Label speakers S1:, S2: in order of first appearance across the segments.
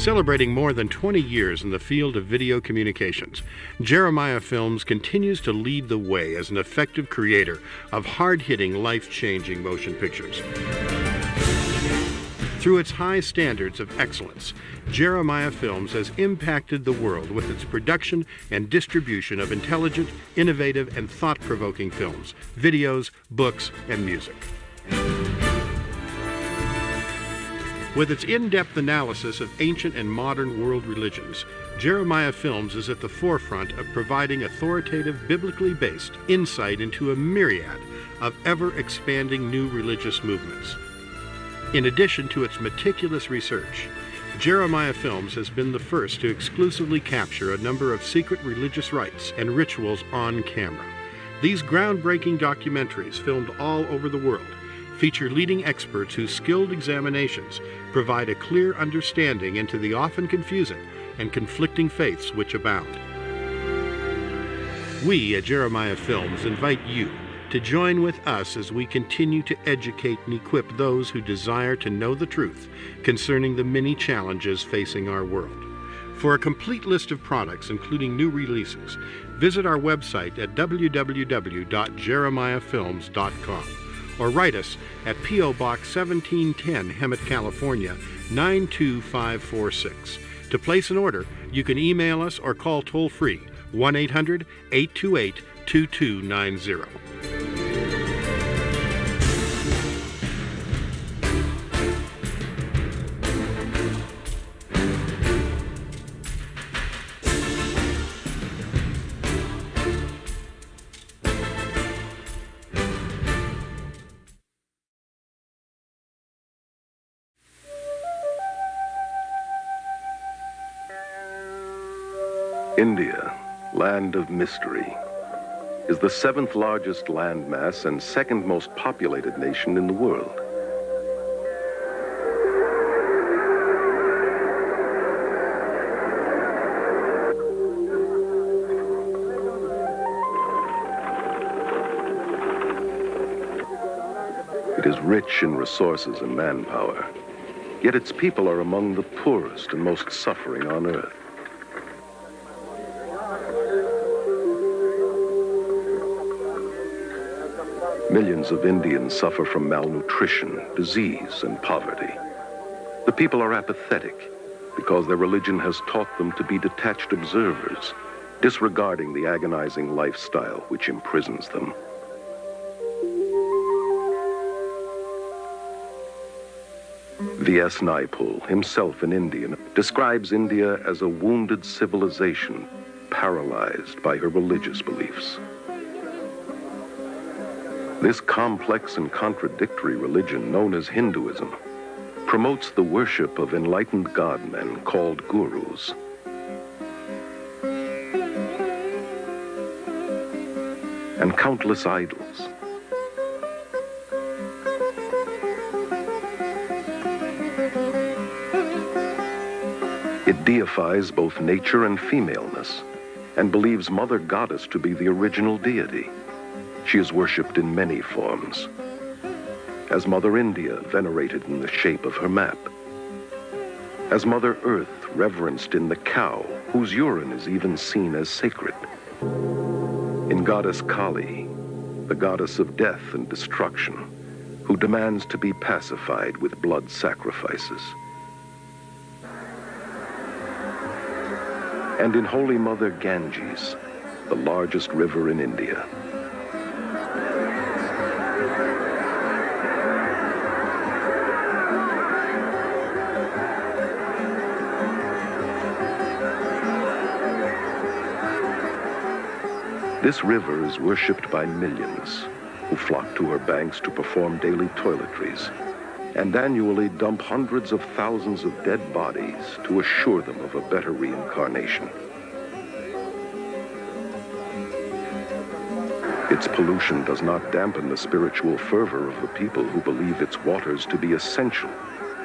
S1: Celebrating more than 20 years in the field of video communications, Jeremiah Films continues to lead the way as an effective creator of hard-hitting, life-changing motion pictures. Through its high standards of excellence, Jeremiah Films has impacted the world with its production and distribution of intelligent, innovative, and thought-provoking films, videos, books, and music. With its in-depth analysis of ancient and modern world religions, Jeremiah Films is at the forefront of providing authoritative, biblically based insight into a myriad of ever-expanding new religious movements. In addition to its meticulous research, Jeremiah Films has been the first to exclusively capture a number of secret religious rites and rituals on camera. These groundbreaking documentaries, filmed all over the world, feature leading experts whose skilled examinations provide a clear understanding into the often confusing and conflicting faiths which abound. We at Jeremiah Films invite you to join with us as we continue to educate and equip those who desire to know the truth concerning the many challenges facing our world. For a complete list of products, including new releases, visit our website at www.jeremiahfilms.com or write us at P.O. Box 1710, Hemet, California, 92546. To place an order, you can email us or call toll-free 1-800-828-2290.
S2: India, land of mystery, is the 7th largest landmass and 2nd most populated nation in the world. It is rich in resources and manpower, yet its people are among the poorest and most suffering on earth. Millions of Indians suffer from malnutrition, disease, and poverty. The people are apathetic because their religion has taught them to be detached observers, disregarding the agonizing lifestyle which imprisons them. V.S. Naipaul, himself an Indian, describes India as a wounded civilization paralyzed by her religious beliefs. This complex and contradictory religion, known as Hinduism, promotes the worship of enlightened godmen called gurus. And countless idols. It deifies both nature and femaleness, and believes Mother Goddess to be the original deity. She is worshipped in many forms, as Mother India, venerated in the shape of her map, as Mother Earth, reverenced in the cow, whose urine is even seen as sacred, in Goddess Kali, the goddess of death and destruction, who demands to be pacified with blood sacrifices, and in Holy Mother Ganges, the largest river in India. This river is worshipped by millions who flock to her banks to perform daily toiletries and annually dump hundreds of thousands of dead bodies to assure them of a better reincarnation. Its pollution does not dampen the spiritual fervor of the people who believe its waters to be essential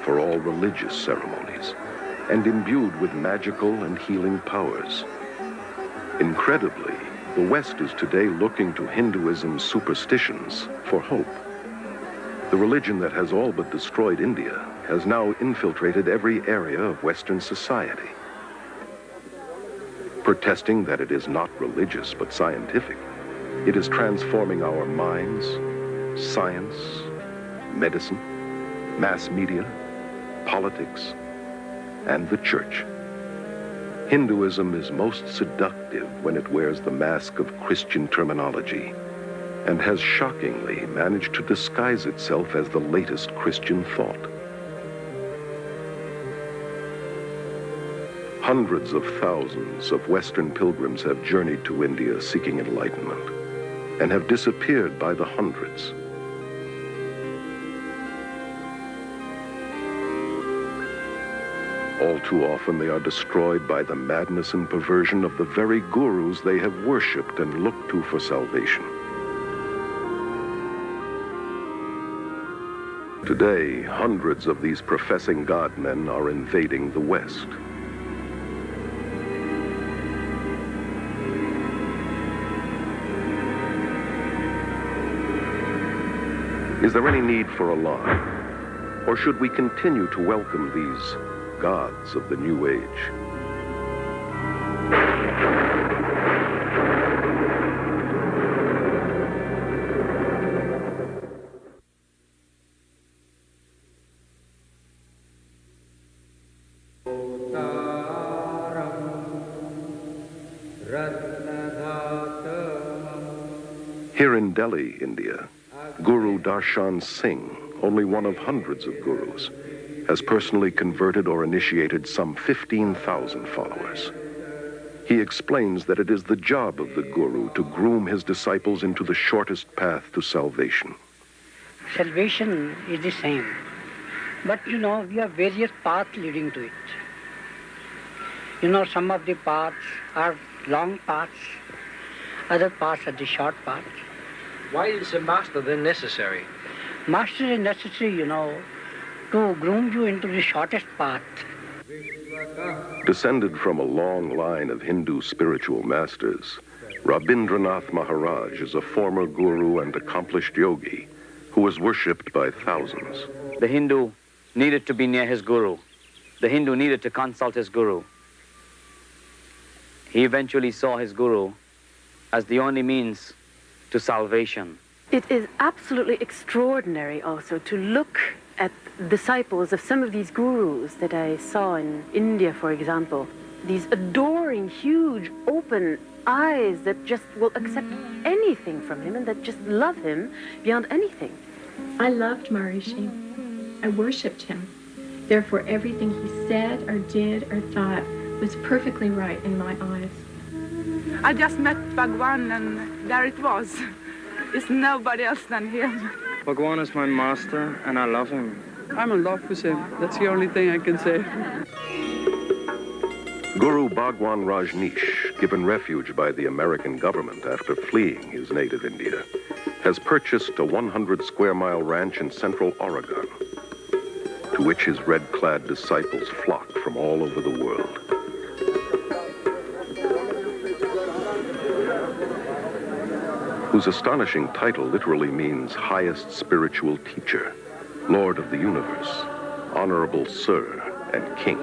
S2: for all religious ceremonies and imbued with magical and healing powers. Incredibly, the West is today looking to Hinduism's superstitions for hope. The religion that has all but destroyed India has now infiltrated every area of Western society. Protesting that it is not religious but scientific, it is transforming our minds, science, medicine, mass media, politics, and the church. Hinduism is most seductive when it wears the mask of Christian terminology, and has shockingly managed to disguise itself as the latest Christian thought. Hundreds of thousands of Western pilgrims have journeyed to India seeking enlightenment, and have disappeared by the hundreds. All too often they are destroyed by the madness and perversion of the very gurus they have worshipped and looked to for salvation. Today, hundreds of these professing God-men are invading the West. Is there any need for alarm? Or should we continue to welcome these gods of the New Age? Here in Delhi, India, Guru Darshan Singh, only one of hundreds of gurus, has personally converted or initiated some 15,000 followers. He explains that it is the job of the guru to groom his disciples into the shortest path to salvation.
S3: Salvation is the same, but we have various paths leading to it. Some of the paths are long paths, other paths are the short paths.
S4: Why is a master then necessary?
S3: Master is necessary, to groom you into the shortest path.
S2: Descended from a long line of Hindu spiritual masters, Rabindranath Maharaj is a former guru and accomplished yogi who was worshipped by thousands.
S5: The Hindu needed to be near his guru. The Hindu needed to consult his guru. He eventually saw his guru as the only means to salvation.
S6: It is absolutely extraordinary also to look at disciples of some of these gurus that I saw in India, for example. These adoring, huge, open eyes that just will accept anything from him and that just love him beyond anything.
S7: I loved Maharishi. I worshipped him. Therefore, everything he said or did or thought was perfectly right in my eyes.
S8: I just met Bhagwan and there it was. It's nobody else than him.
S9: Bhagwan is my master and I love him.
S8: I'm in love with him. That's the only thing I can say.
S2: Guru Bhagwan Rajneesh, given refuge by the American government after fleeing his native India, has purchased a 100-square-mile ranch in central Oregon, to which his red-clad disciples flock from all over the world. Whose astonishing title literally means highest spiritual teacher, Lord of the universe, Honorable Sir, and King.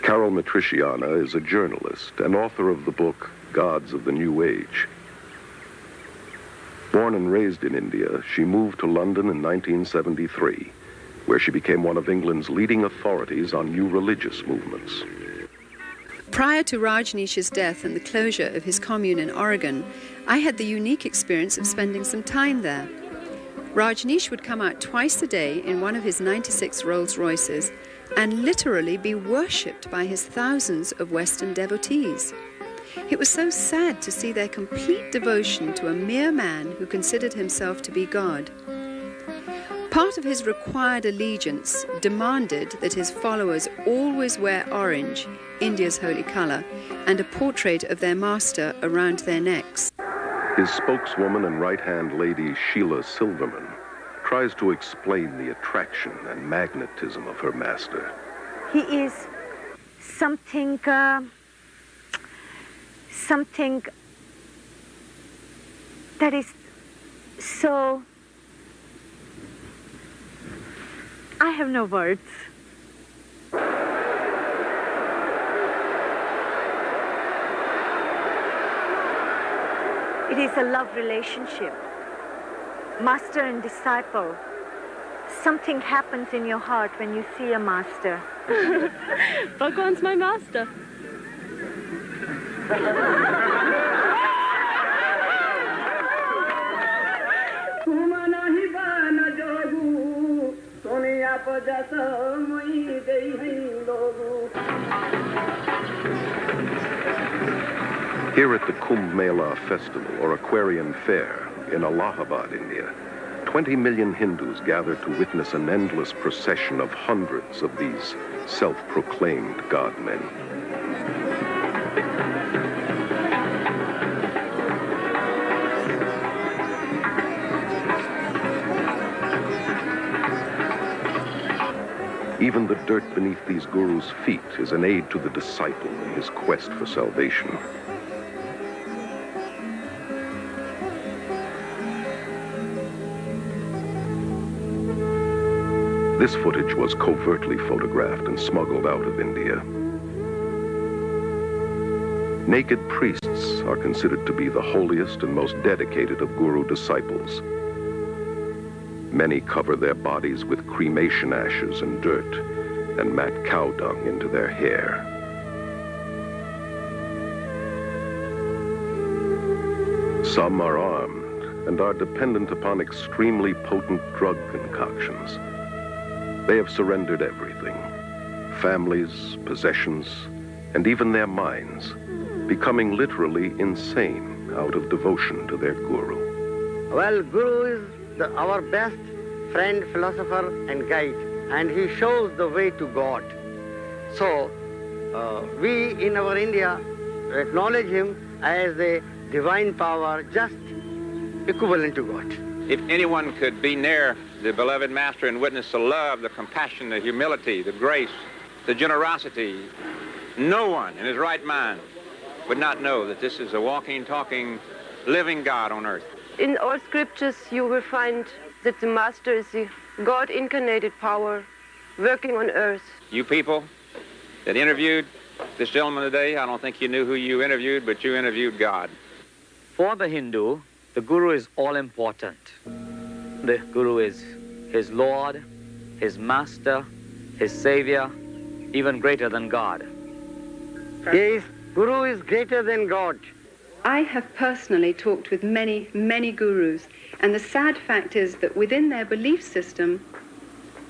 S2: Carol Matriciana is a journalist and author of the book Gods of the New Age. Born and raised in India, she moved to London in 1973, where she became one of England's leading authorities on new religious movements.
S10: Prior to Rajneesh's death and the closure of his commune in Oregon, I had the unique experience of spending some time there. Rajneesh would come out twice a day in one of his 96 Rolls Royces and literally be worshipped by his thousands of Western devotees. It was so sad to see their complete devotion to a mere man who considered himself to be God. Part of his required allegiance demanded that his followers always wear orange, India's holy color, and a portrait of their master around their necks.
S2: His spokeswoman and right-hand lady, Sheila Silverman, tries to explain the attraction and magnetism of her master.
S11: He is something that is so I have no words. It is a love relationship. Master and disciple. Something happens in your heart when you see a master.
S6: Bhagwan's my master.
S2: Here at the Kumbh Mela Festival, or Aquarian Fair, in Allahabad, India, 20 million Hindus gather to witness an endless procession of hundreds of these self-proclaimed God-men. Even the dirt beneath these gurus' feet is an aid to the disciple in his quest for salvation. This footage was covertly photographed and smuggled out of India. Naked priests are considered to be the holiest and most dedicated of guru disciples. Many cover their bodies with cremation ashes and dirt and mat cow dung into their hair. Some are armed and are dependent upon extremely potent drug concoctions. They have surrendered everything, families, possessions, and even their minds, becoming literally insane out of devotion to their guru.
S12: Well, Guru is our best friend, philosopher, and guide, and he shows the way to God. So, we in our India acknowledge him as a divine power, just equivalent to God.
S13: If anyone could be near the beloved Master and witness the love, the compassion, the humility, the grace, the generosity, no one in his right mind would not know that this is a walking, talking, living God on earth.
S14: In all scriptures you will find that the Master is the God-incarnated power working on earth.
S13: You people that interviewed this gentleman today, I don't think you knew who you interviewed, but you interviewed God.
S5: For the Hindu, the Guru is all-important. The Guru is his Lord, his Master, his Savior, even greater than God.
S12: Yes, Guru is greater than God.
S10: I have personally talked with many, many gurus, and the sad fact is that within their belief system,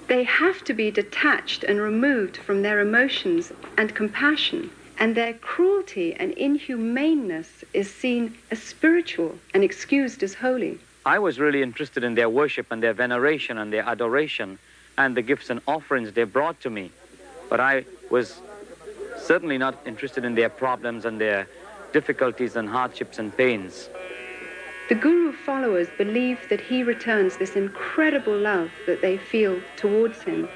S10: they have to be detached and removed from their emotions and compassion, and their cruelty and inhumaneness is seen as spiritual and excused as holy.
S5: I was really interested in their worship and their veneration and their adoration and the gifts and offerings they brought to me, but I was certainly not interested in their problems and their difficulties and hardships and pains.
S10: The Guru followers believe that he returns this incredible love that they feel towards him,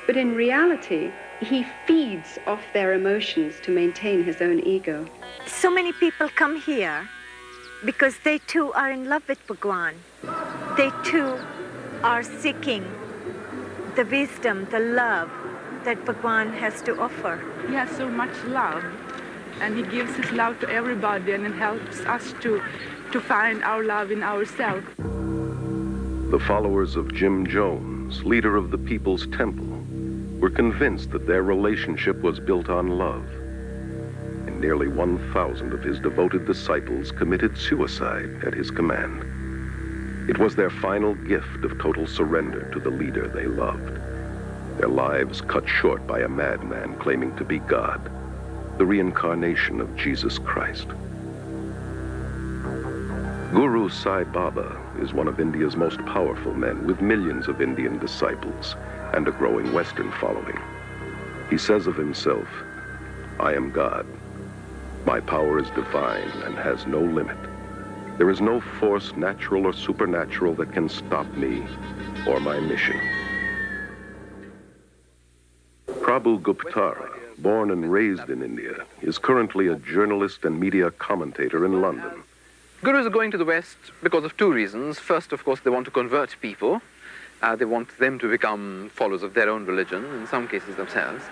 S10: but in reality, he feeds off their emotions to maintain his own ego.
S11: So many people come here because they too are in love with Bhagwan. They too are seeking the wisdom, the love that Bhagwan has to offer.
S8: He has so much love, and he gives his love to everybody, and it helps us to find our love in ourselves.
S2: The followers of Jim Jones, leader of the People's Temple, were convinced that their relationship was built on love. And nearly 1,000 of his devoted disciples committed suicide at his command. It was their final gift of total surrender to the leader they loved. Their lives cut short by a madman claiming to be God, the reincarnation of Jesus Christ. Guru Sai Baba is one of India's most powerful men, with millions of Indian disciples and a growing Western following. He says of himself, "I am God. My power is divine and has no limit. There is no force, natural or supernatural, that can stop me or my mission." Prabhu Guptara, born and raised in India, is currently a journalist and media commentator in London.
S15: Gurus are going to the West because of two reasons. First, of course, they want to convert people. They want them to become followers of their own religion, in some cases themselves.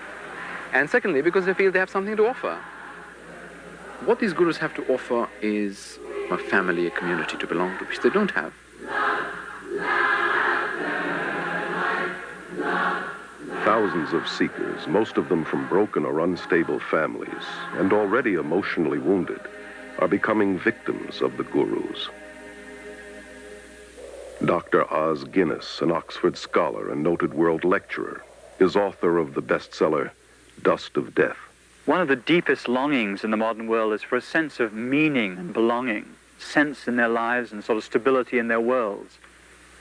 S15: And secondly, because they feel they have something to offer. What these gurus have to offer is a family, a community to belong to, which they don't have.
S2: Thousands of seekers, most of them from broken or unstable families, and already emotionally wounded, are becoming victims of the gurus. Dr. Os Guinness, an Oxford scholar and noted world lecturer, is author of the bestseller, Dust of Death.
S16: One of the deepest longings in the modern world is for a sense of meaning and belonging, sense in their lives and sort of stability in their worlds.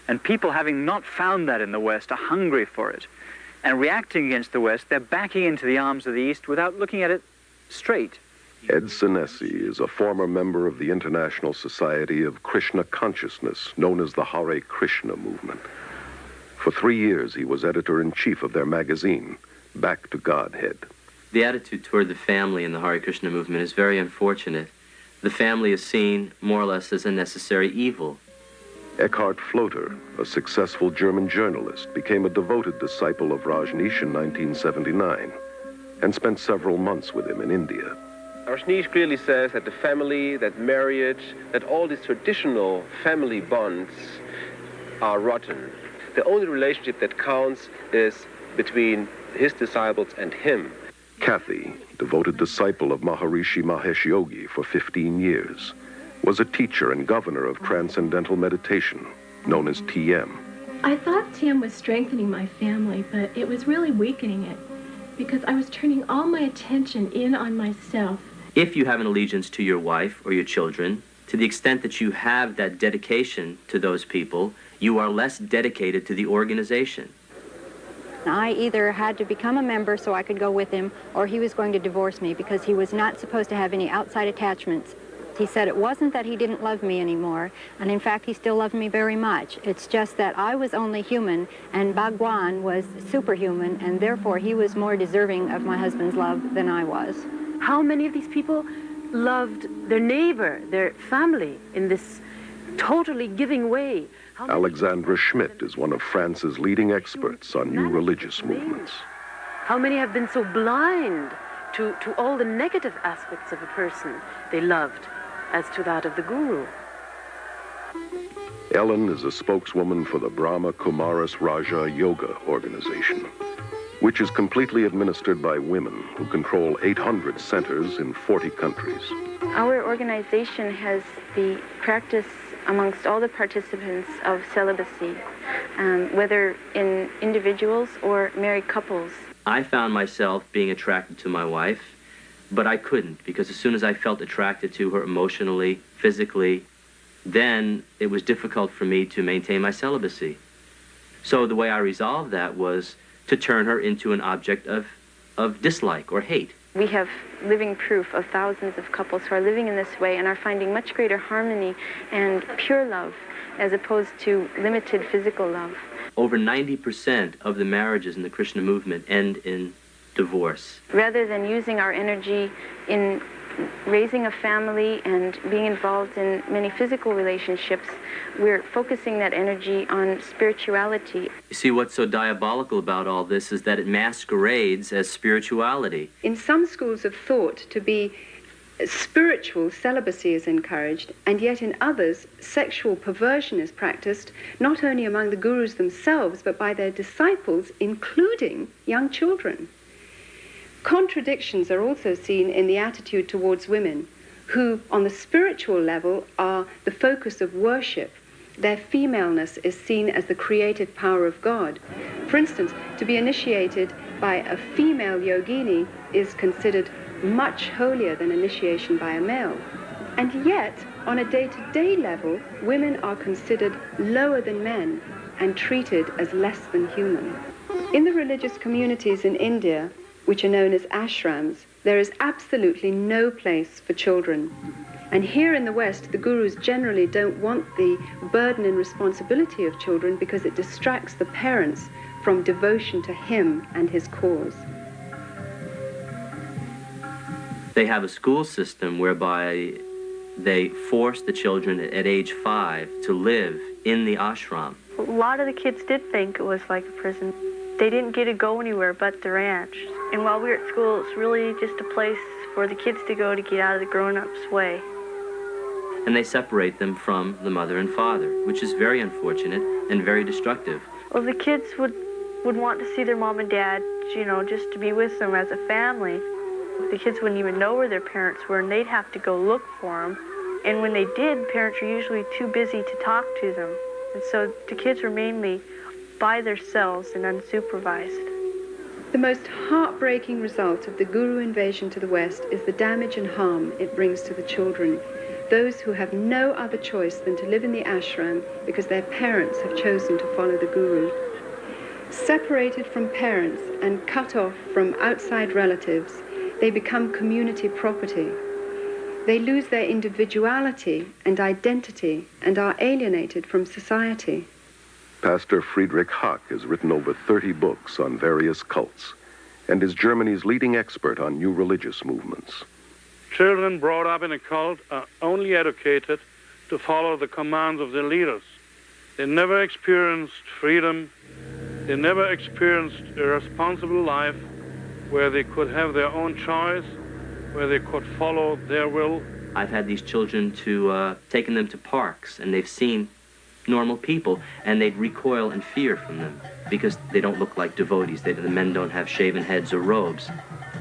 S16: And people, having not found that in the West, are hungry for it. And reacting against the West, they're backing into the arms of the East without looking at it straight.
S2: Ed Senesi is a former member of the International Society of Krishna Consciousness, known as the Hare Krishna movement. For 3 years, he was editor-in-chief of their magazine, Back to Godhead.
S17: The attitude toward the family in the Hare Krishna movement is very unfortunate. The family is seen more or less as a necessary evil.
S2: Eckhart Floater, a successful German journalist, became a devoted disciple of Rajneesh in 1979 and spent several months with him in India.
S18: Rajneesh clearly says that the family, that marriage, that all these traditional family bonds are rotten. The only relationship that counts is between his disciples and him.
S2: Kathy, devoted disciple of Maharishi Mahesh Yogi for 15 years, was a teacher and governor of Transcendental Meditation, known as TM.
S7: I thought TM was strengthening my family, but it was really weakening it because I was turning all my attention in on myself.
S17: If you have an allegiance to your wife or your children, to the extent that you have that dedication to those people, you are less dedicated to the organization.
S19: I either had to become a member so I could go with him, or he was going to divorce me because he was not supposed to have any outside attachments. He said it wasn't that he didn't love me anymore, and in fact he still loved me very much. It's just that I was only human and Bhagwan was superhuman, and therefore he was more deserving of my husband's love than I was.
S6: How many of these people loved their neighbor, their family, in this totally giving way?
S2: Alexandra Schmidt is one of France's leading experts on new religious movements.
S6: How many have been so blind to all the negative aspects of a person they loved as to that of the guru?
S2: Ellen is a spokeswoman for the Brahma Kumaris Raja Yoga organization, which is completely administered by women who control 800 centers in 40 countries.
S20: Our organization has the practice amongst all the participants of celibacy, whether in individuals or married couples.
S17: I found myself being attracted to my wife, but I couldn't, because as soon as I felt attracted to her emotionally, physically, then it was difficult for me to maintain my celibacy. So the way I resolved that was to turn her into an object of dislike or hate.
S20: We have living proof of thousands of couples who are living in this way and are finding much greater harmony and pure love as opposed to limited physical love.
S17: Over 90% of the marriages in the Krishna movement end in divorce.
S20: Rather than using our energy in raising a family and being involved in many physical relationships, we're focusing that energy on spirituality.
S17: You see, what's so diabolical about all this is that it masquerades as spirituality.
S21: In some schools of thought, to be spiritual, celibacy is encouraged, and yet in others, sexual perversion is practiced, not only among the gurus themselves, but by their disciples, including young children. Contradictions are also seen in the attitude towards women, who, on the spiritual level, are the focus of worship. Their femaleness is seen as the creative power of God. For instance, to be initiated by a female yogini is considered much holier than initiation by a male. And yet, on a day-to-day level, women are considered lower than men and treated as less than human. In the religious communities in India, which are known as ashrams, there is absolutely no place for children. And here in the West, the gurus generally don't want the burden and responsibility of children because it distracts the parents from devotion to him and his cause.
S17: They have a school system whereby they force the children at age 5 to live in the ashram.
S1: A lot of the kids did think it was like a prison. They didn't get to go anywhere but the ranch. And while we were at school, it's really just a place for the kids to go to get out of the grown-ups' way.
S17: And they separate them from the mother and father, which is very unfortunate and very destructive.
S1: Well, the kids would want to see their mom and dad, you know, just to be with them as a family. The kids wouldn't even know where their parents were, and they'd have to go look for them. And when they did, parents were usually too busy to talk to them. And so the kids were mainly by themselves and unsupervised.
S21: The most heartbreaking result of the Guru invasion to the West is the damage and harm it brings to the children, those who have no other choice than to live in the ashram because their parents have chosen to follow the Guru. Separated from parents and cut off from outside relatives, they become community property. They lose their individuality and identity and are alienated from society.
S2: Pastor Friedrich Hack has written over 30 books on various cults and is Germany's leading expert on new religious movements.
S22: Children brought up in a cult are only educated to follow the commands of their leaders. They never experienced freedom. They never experienced a responsible life where they could have their own choice, where they could follow their will.
S17: I've had these children taken them to parks, and they've seen normal people, and they'd recoil in fear from them because they don't look like devotees. The men don't have shaven heads or robes.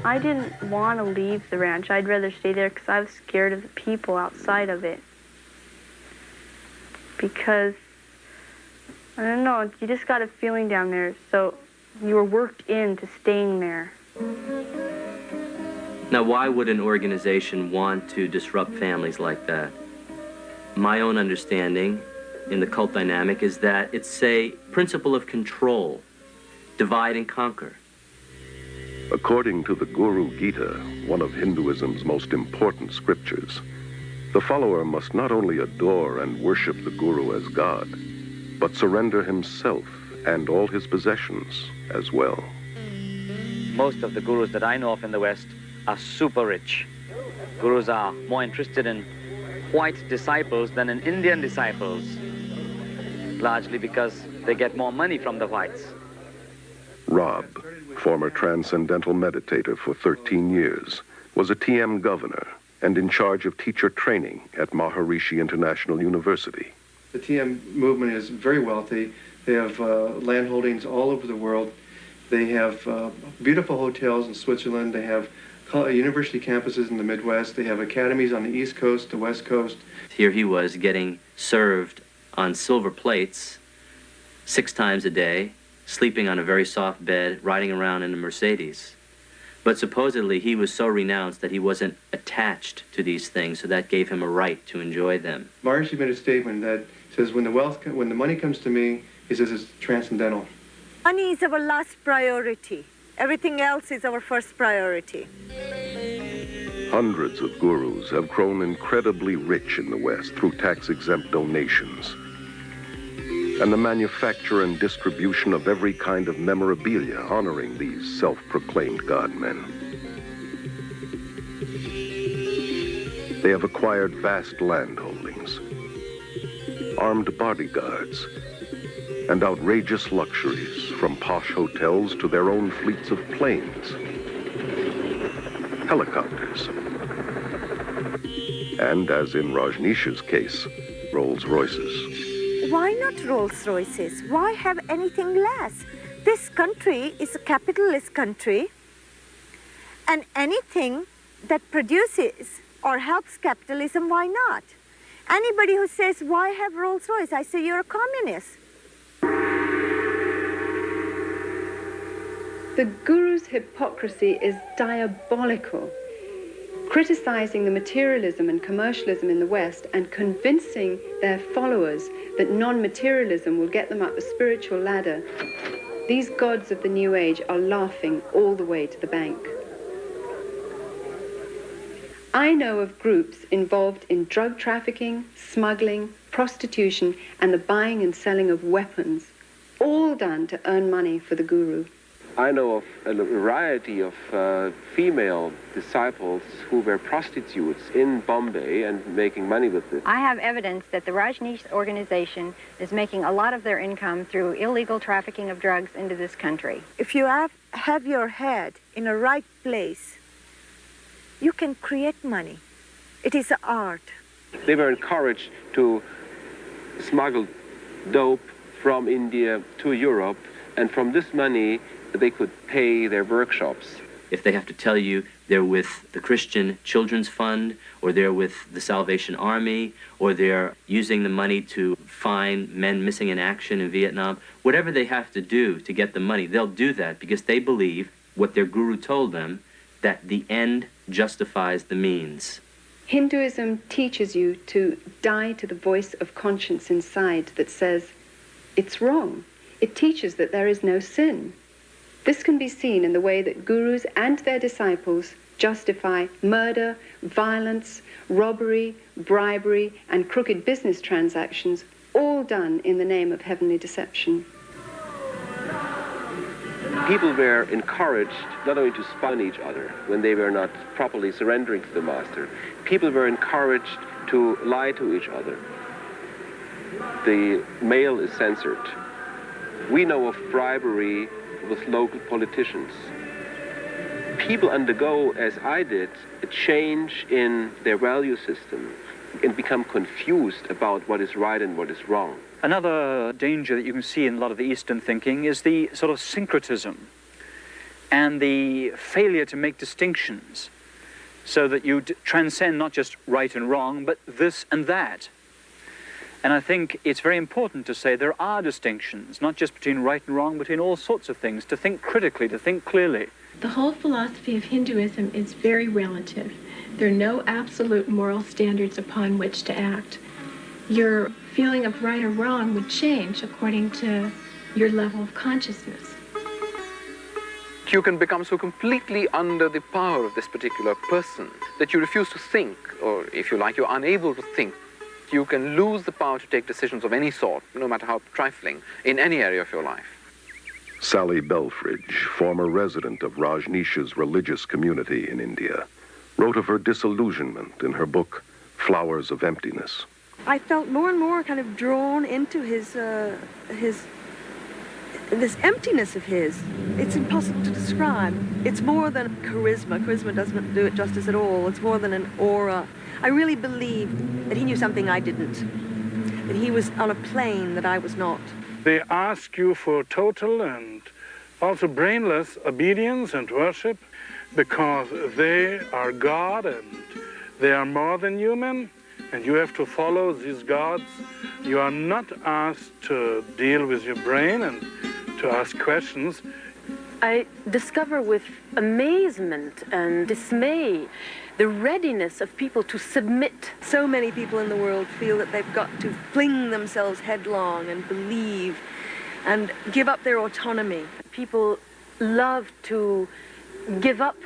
S1: I didn't want to leave the ranch. I'd rather stay there because I was scared of the people outside of it. Because, I don't know, you just got a feeling down there, so you were worked into staying there.
S17: Now, why would an organization want to disrupt families like that? My own understanding in the cult dynamic is that it's a principle of control, divide and conquer.
S2: According to the Guru Gita, one of Hinduism's most important scriptures, the follower must not only adore and worship the Guru as God, but surrender himself and all his possessions as well.
S5: Most of the gurus that I know of in the West are super rich. Gurus are more interested in white disciples than in Indian disciples, largely because they get more money from the whites.
S2: Rob, former transcendental meditator for 13 years, was a TM governor and in charge of teacher training at Maharishi International University.
S23: The TM movement is very wealthy. They have land holdings all over the world. They have beautiful hotels in Switzerland. They have university campuses in the Midwest. They have academies on the East Coast, the West Coast.
S17: Here he was getting served on silver plates 6 times a day, sleeping on a very soft bed, riding around in a Mercedes. But supposedly he was so renounced that he wasn't attached to these things, so that gave him a right to enjoy them.
S23: Maharishi made a statement that says, when the money comes to me, he says it's transcendental.
S11: Money is our last priority. Everything else is our first priority.
S2: Hundreds of gurus have grown incredibly rich in the West through tax-exempt donations and the manufacture and distribution of every kind of memorabilia honoring these self-proclaimed God-men. They have acquired vast land holdings, armed bodyguards, and outrageous luxuries, from posh hotels to their own fleets of planes, helicopters, and, as in Rajneesh's case, Rolls-Royces.
S11: Why not Rolls-Royces? Why have anything less? This country is a capitalist country, and anything that produces or helps capitalism, why not? Anybody who says, why have Rolls-Royce? I say, you're a communist.
S21: The Guru's hypocrisy is diabolical, criticizing the materialism and commercialism in the West and convincing their followers that non-materialism will get them up the spiritual ladder. These gods of the New Age are laughing all the way to the bank. I know of groups involved in drug trafficking, smuggling, prostitution, and the buying and selling of weapons, all done to earn money for the Guru.
S18: I know of a variety of female disciples who were prostitutes in Bombay and making money with it.
S19: I have evidence that the Rajneesh organization is making a lot of their income through illegal trafficking of drugs into this country.
S11: If you have your head in a right place, you can create money. It is an art.
S18: They were encouraged to smuggle dope from India to Europe, and from this money they could pay their workshops.
S17: If they have to tell you they're with the Christian Children's Fund, or they're with the Salvation Army, or they're using the money to find men missing in action in Vietnam, whatever they have to do to get the money, they'll do that because they believe what their guru told them, that the end justifies the means.
S21: Hinduism teaches you to die to the voice of conscience inside that says, it's wrong. It teaches that there is no sin. This can be seen in the way that gurus and their disciples justify murder, violence, robbery, bribery, and crooked business transactions, all done in the name of heavenly deception.
S18: People were encouraged not only to spy on each other when they were not properly surrendering to the master. People were encouraged to lie to each other. The mail is censored. We know of bribery with local politicians. People undergo, as I did, a change in their value system and become confused about what is right and what is wrong.
S16: Another danger that you can see in a lot of the Eastern thinking is the sort of syncretism and the failure to make distinctions so that you transcend not just right and wrong, but this and that. And I think it's very important to say there are distinctions, not just between right and wrong, but in all sorts of things, to think critically, to think clearly.
S7: The whole philosophy of Hinduism is very relative. There are no absolute moral standards upon which to act. Your feeling of right or wrong would change according to your level of consciousness.
S15: You can become so completely under the power of this particular person that you refuse to think, or if you like, you're unable to think. You can lose the power to take decisions of any sort, no matter how trifling, in any area of your life.
S2: Sally Belfridge, former resident of Rajneesh's religious community in India, wrote of her disillusionment in her book, Flowers of Emptiness.
S3: I felt more and more kind of drawn into this emptiness of his. It's impossible to describe. It's more than charisma. Charisma doesn't do it justice at all. It's more than an aura. I really believed that he knew something I didn't, that he was on a plane that I was not.
S22: They ask you for total and also brainless obedience and worship because they are God and they are more than human, and you have to follow these gods. You are not asked to deal with your brain and to ask questions.
S6: I discover with amazement and dismay the readiness of people to submit.
S3: So many people in the world feel that they've got to fling themselves headlong and believe and give up their autonomy.
S6: People love to give up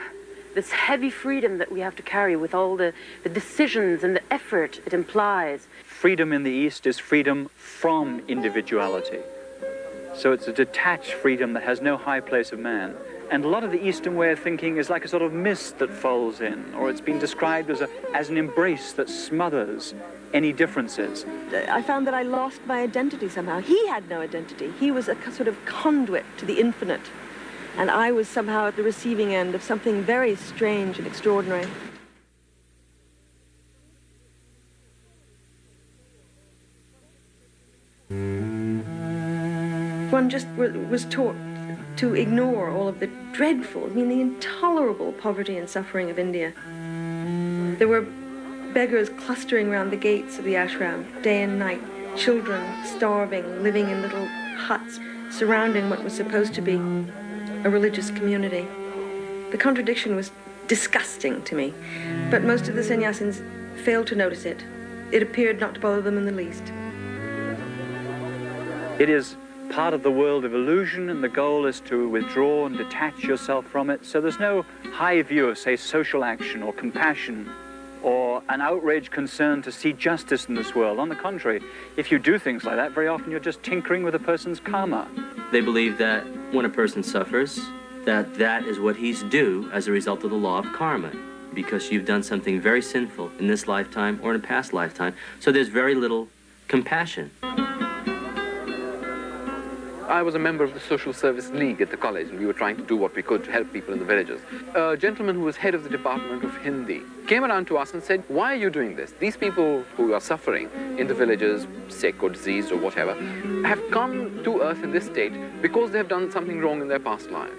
S6: this heavy freedom that we have to carry with all the decisions and the effort it implies.
S16: Freedom in the East is freedom from individuality. So it's a detached freedom that has no high place of man. And a lot of the Eastern way of thinking is like a sort of mist that falls in, or it's been described as an embrace that smothers any differences.
S3: I found that I lost my identity somehow. He had no identity. He was a sort of conduit to the infinite. And I was somehow at the receiving end of something very strange and extraordinary. One just was taught to ignore all of the dreadful, the intolerable poverty and suffering of India. There were beggars clustering around the gates of the ashram, day and night, children starving, living in little huts, surrounding what was supposed to be a religious community. The contradiction was disgusting to me, but most of the sannyasins failed to notice it. It appeared not to bother them in the least.
S16: It is part of the world of illusion, and the goal is to withdraw and detach yourself from it. So there's no high view of, say, social action or compassion or an outraged concern to see justice in this world. On the contrary, if you do things like that, very often you're just tinkering with a person's karma.
S17: They believe that when a person suffers, that that is what he's due as a result of the law of karma, because you've done something very sinful in this lifetime or in a past lifetime. So there's very little compassion.
S15: I was a member of the Social Service League at the college, and we were trying to do what we could to help people in the villages. A gentleman who was head of the Department of Hindi came around to us and said, why are you doing this? These people who are suffering in the villages, sick or diseased or whatever, have come to earth in this state because they have done something wrong in their past lives.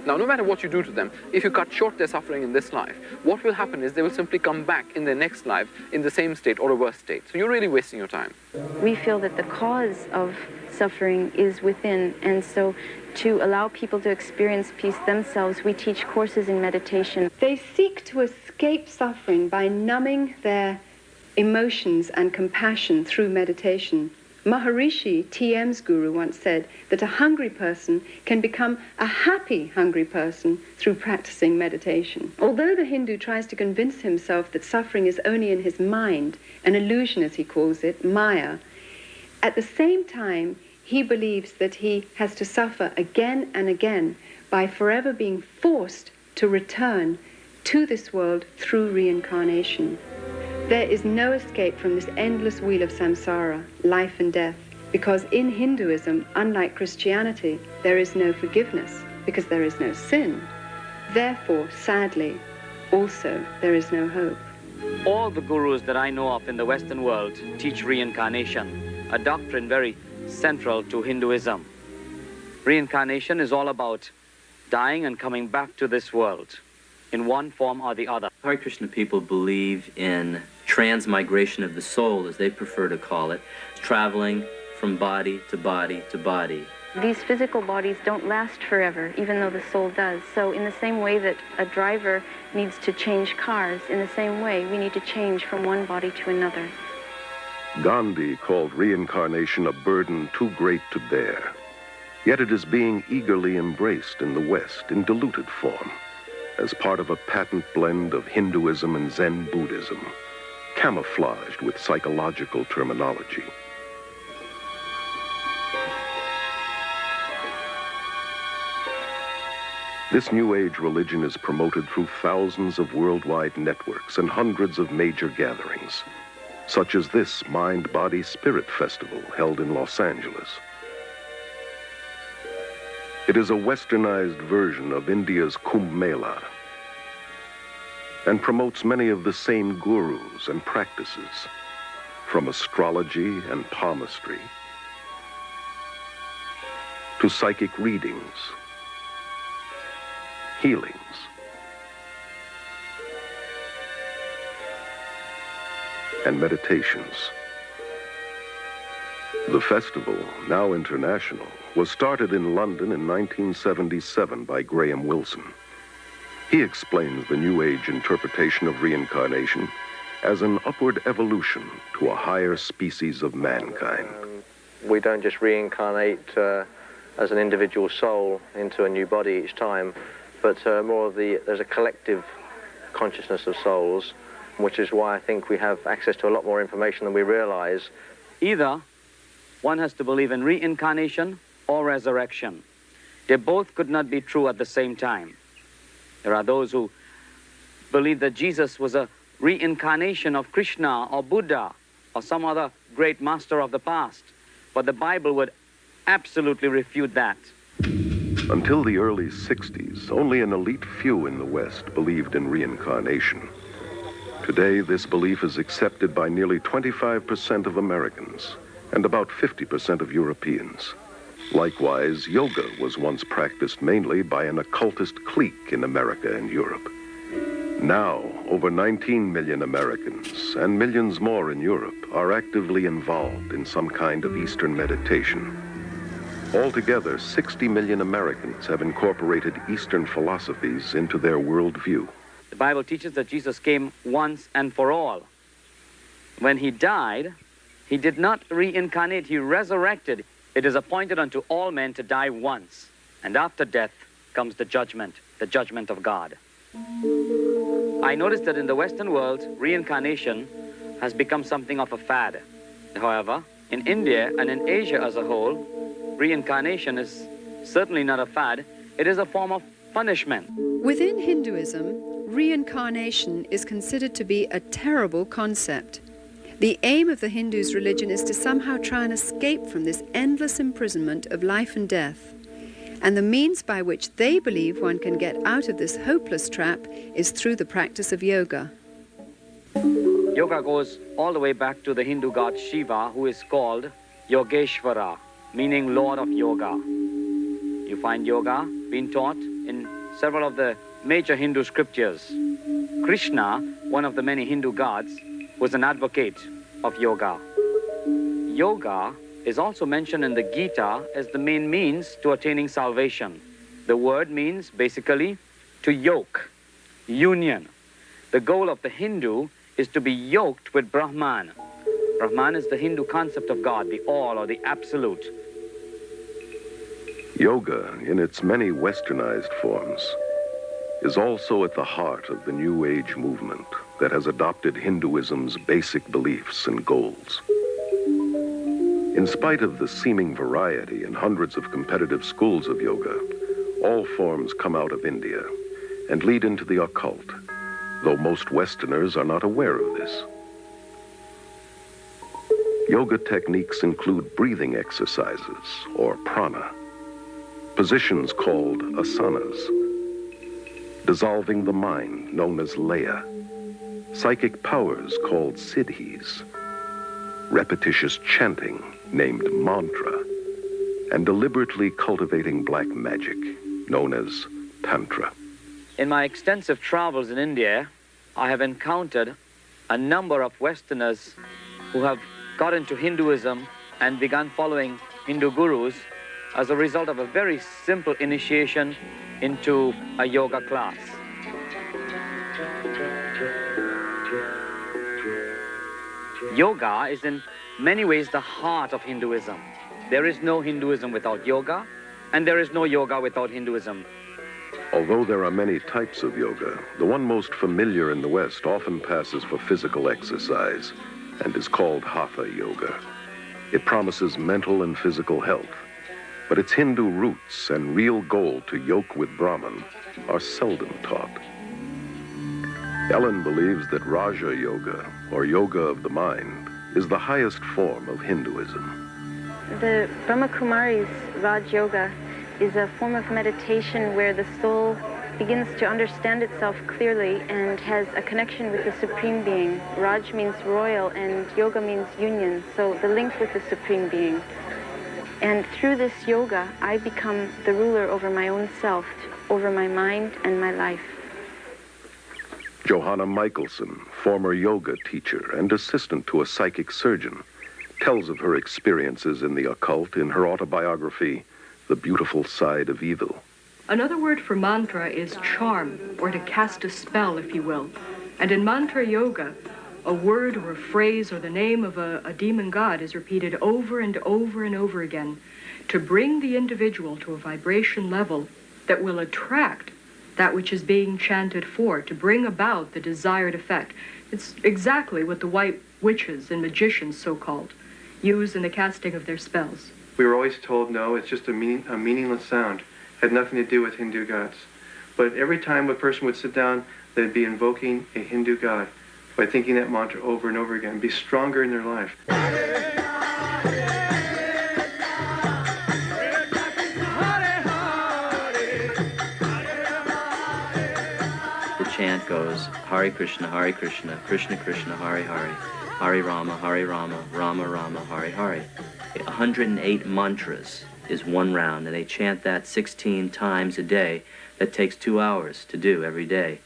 S15: Now, no matter what you do to them, if you cut short their suffering in this life, what will happen is they will simply come back in their next life in the same state or a worse state. So you're really wasting your time.
S20: We feel that the cause of suffering is within, and so to allow people to experience peace themselves, we teach courses in meditation.
S21: They seek to escape suffering by numbing their emotions and compassion through meditation. Maharishi, TM's guru, once said that a hungry person can become a happy hungry person through practicing meditation. Although the Hindu tries to convince himself that suffering is only in his mind, an illusion as he calls it, Maya, at the same time he believes that he has to suffer again and again by forever being forced to return to this world through reincarnation. There is no escape from this endless wheel of samsara, life and death, because in Hinduism, unlike Christianity, there is no forgiveness, because there is no sin. Therefore, sadly, also, there is no hope.
S5: All the gurus that I know of in the Western world teach reincarnation, a doctrine very central to Hinduism. Reincarnation is all about dying and coming back to this world in one form or the other.
S17: Hare Krishna people believe in transmigration of the soul, as they prefer to call it, traveling from body to body to body.
S20: These physical bodies don't last forever, even though the soul does. So in the same way that a driver needs to change cars, in the same way we need to change from one body to another.
S2: Gandhi called reincarnation a burden too great to bear. Yet it is being eagerly embraced in the West in diluted form, as part of a patent blend of Hinduism and Zen Buddhism, camouflaged with psychological terminology. This New Age religion is promoted through thousands of worldwide networks and hundreds of major gatherings, such as this Mind, Body, Spirit Festival held in Los Angeles. It is a westernized version of India's Kumbh Mela and promotes many of the same gurus and practices, from astrology and palmistry to psychic readings, healings, and meditations. The festival, now international, was started in London in 1977 by Graham Wilson. He explains the New Age interpretation of reincarnation as an upward evolution to a higher species of mankind.
S4: We don't just reincarnate as an individual soul into a new body each time, but more of there's a collective consciousness of souls, which is why I think we have access to a lot more information than we realize.
S5: Either one has to believe in reincarnation or resurrection. They both could not be true at the same time. There are those who believe that Jesus was a reincarnation of Krishna or Buddha or some other great master of the past, but the Bible would absolutely refute that.
S2: Until the early 60s, only an elite few in the West believed in reincarnation. Today, this belief is accepted by nearly 25% of Americans and about 50% of Europeans. Likewise, yoga was once practiced mainly by an occultist clique in America and Europe. Now, over 19 million Americans and millions more in Europe are actively involved in some kind of Eastern meditation. Altogether, 60 million Americans have incorporated Eastern philosophies into their worldview.
S5: The Bible teaches that Jesus came once and for all. When he died, he did not reincarnate, he resurrected. It is appointed unto all men to die once, and after death comes the judgment of God. I noticed that in the Western world, reincarnation has become something of a fad. However, in India and in Asia as a whole, reincarnation is certainly not a fad. It is a form of punishment.
S10: Within Hinduism, reincarnation is considered to be a terrible concept. The aim of the Hindus' religion is to somehow try and escape from this endless imprisonment of life and death. And the means by which they believe one can get out of this hopeless trap is through the practice of yoga.
S5: Yoga goes all the way back to the Hindu god Shiva, who is called Yogeshvara, meaning Lord of Yoga. You find yoga being taught in several of the major Hindu scriptures. Krishna, one of the many Hindu gods, was an advocate of yoga. Yoga is also mentioned in the Gita as the main means to attaining salvation. The word means basically to yoke, union. The goal of the Hindu is to be yoked with Brahman. Brahman is the Hindu concept of God, the all or the absolute.
S2: Yoga, in its many westernized forms, is also at the heart of the New Age movement that has adopted Hinduism's basic beliefs and goals. In spite of the seeming variety in hundreds of competitive schools of yoga, all forms come out of India and lead into the occult, though most Westerners are not aware of this. Yoga techniques include breathing exercises, or prana, positions called asanas, dissolving the mind, known as laya, psychic powers called siddhis, repetitious chanting, named mantra, and deliberately cultivating black magic, known as tantra.
S5: In my extensive travels in India, I have encountered a number of Westerners who have got into Hinduism and begun following Hindu gurus as a result of a very simple initiation into a yoga class. Yoga is in many ways the heart of Hinduism. There is no Hinduism without yoga, and there is no yoga without Hinduism.
S2: Although there are many types of yoga, the one most familiar in the West often passes for physical exercise and is called Hatha Yoga. It promises mental and physical health, but its Hindu roots and real goal to yoke with Brahman are seldom taught. Ellen believes that Raja Yoga, or yoga of the mind, is the highest form of Hinduism.
S20: The Brahma Kumari's Raj Yoga is a form of meditation where the soul begins to understand itself clearly and has a connection with the Supreme Being. Raj means royal and yoga means union, so the link with the Supreme Being. And through this yoga, I become the ruler over my own self, over my mind and my life.
S2: Johanna Michelson, former yoga teacher and assistant to a psychic surgeon, tells of her experiences in the occult in her autobiography, The Beautiful Side of Evil.
S9: Another word for mantra is charm, or to cast a spell, if you will. And in mantra yoga, a word or a phrase or the name of a demon god is repeated over and over and over again to bring the individual to a vibration level that will attract that which is being chanted for, to bring about the desired effect. It's exactly what the white witches and magicians, so-called, use in the casting of their spells.
S23: We were always told, no, it's just a meaningless sound. Had nothing to do with Hindu gods. But every time a person would sit down, they'd be invoking a Hindu god by thinking that mantra over and over again, be stronger in their life.
S17: The chant goes, Hare Krishna, Krishna Krishna, Hare Hare, Hare Rama, Rama Rama, Hare Hare. 108 mantras is one round, and they chant that 16 times a day. That takes 2 hours to do every day.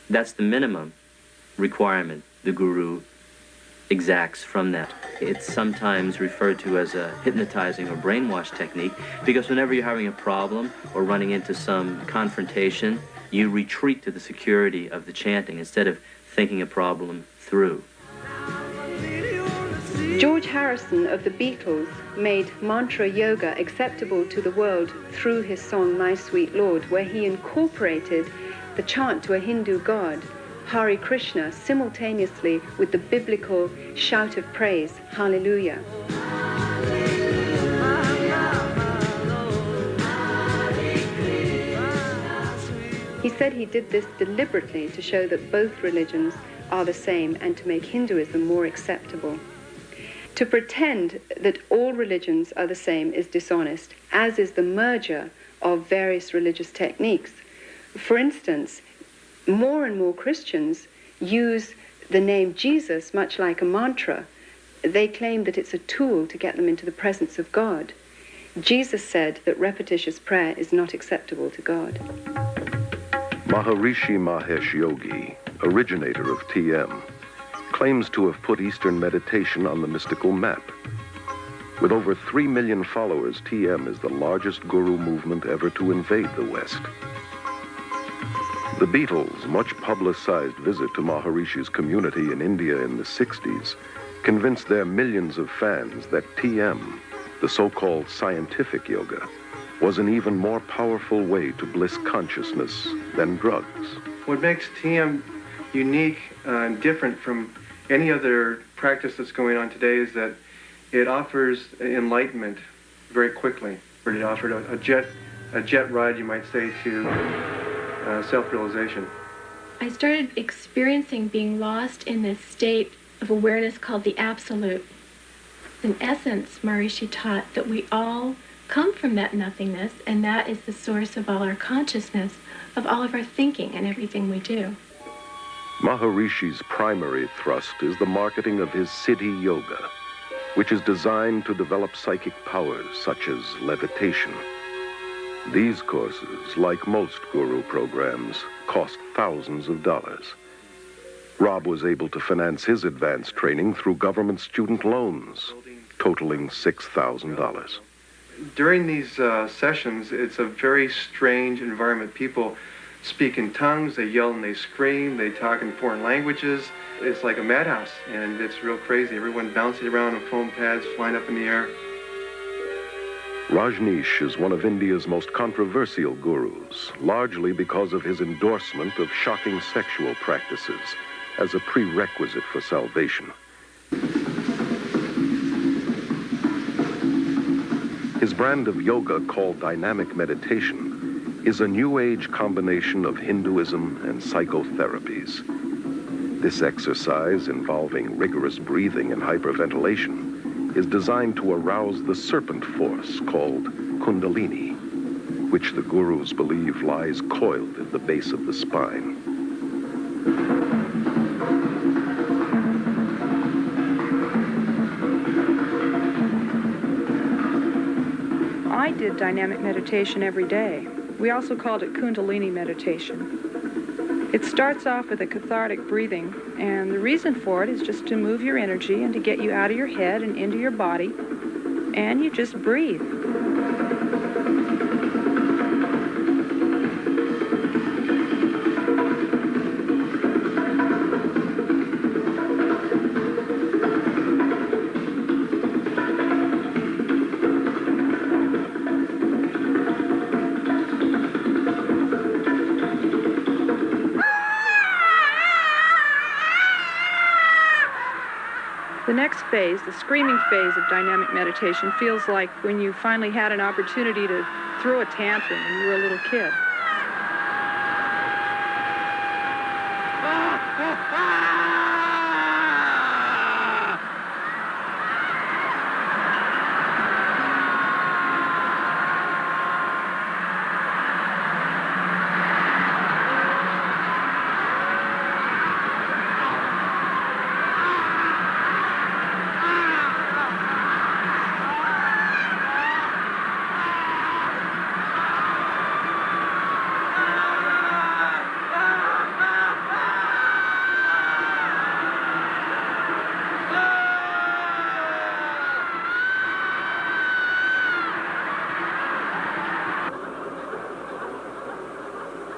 S17: That's the minimum requirement the guru exacts from that. It's sometimes referred to as a hypnotizing or brainwash technique, because whenever you're having a problem or running into some confrontation, you retreat to the security of the chanting instead of thinking a problem through.
S21: George Harrison of the Beatles made mantra yoga acceptable to the world through his song My Sweet Lord, where he incorporated the chant to a Hindu god, Hare Krishna, simultaneously with the biblical shout of praise, Hallelujah. said he did this deliberately to show that both religions are the same and to make Hinduism more acceptable. To pretend that all religions are the same is dishonest, as is the merger of various religious techniques. For instance, more and more Christians use the name Jesus much like a mantra. They claim that it's a tool to get them into the presence of God. Jesus said that repetitious prayer is not acceptable to God.
S2: Maharishi Mahesh Yogi, originator of TM, claims to have put Eastern meditation on the mystical map. With over 3 million followers, TM is the largest guru movement ever to invade the West. The Beatles' much publicized visit to Maharishi's community in India in the 60s convinced their millions of fans that TM, the so-called scientific yoga, was an even more powerful way to bliss consciousness than drugs.
S23: What makes TM unique and different from any other practice that's going on today is that it offers enlightenment very quickly. It offered a jet ride, you might say, to self-realization.
S7: I started experiencing being lost in this state of awareness called the Absolute. In essence, Maharishi taught that we all come from that nothingness, and that is the source of all our consciousness, of all of our thinking and everything we do.
S2: Maharishi's primary thrust is the marketing of his Siddhi Yoga, which is designed to develop psychic powers such as levitation. These courses, like most guru programs, cost thousands of dollars. Rob was able to finance his advanced training through government student loans, totaling $6,000.
S23: During these sessions, it's a very strange environment. People speak in tongues, they yell and they scream, they talk in foreign languages. It's like a madhouse, and it's real crazy. Everyone bouncing around on foam pads, flying up in the air.
S2: Rajneesh is one of India's most controversial gurus, largely because of his endorsement of shocking sexual practices as a prerequisite for salvation. His brand of yoga, called dynamic meditation, is a New Age combination of Hinduism and psychotherapies. This exercise, involving rigorous breathing and hyperventilation, is designed to arouse the serpent force called Kundalini, which the gurus believe lies coiled at the base of the spine.
S12: I did dynamic meditation every day. We also called it Kundalini meditation. It starts off with a cathartic breathing, and the reason for it is just to move your energy and to get you out of your head and into your body, and you just breathe. The next phase, the screaming phase of dynamic meditation, feels like when you finally had an opportunity to throw a tantrum when you were a little kid.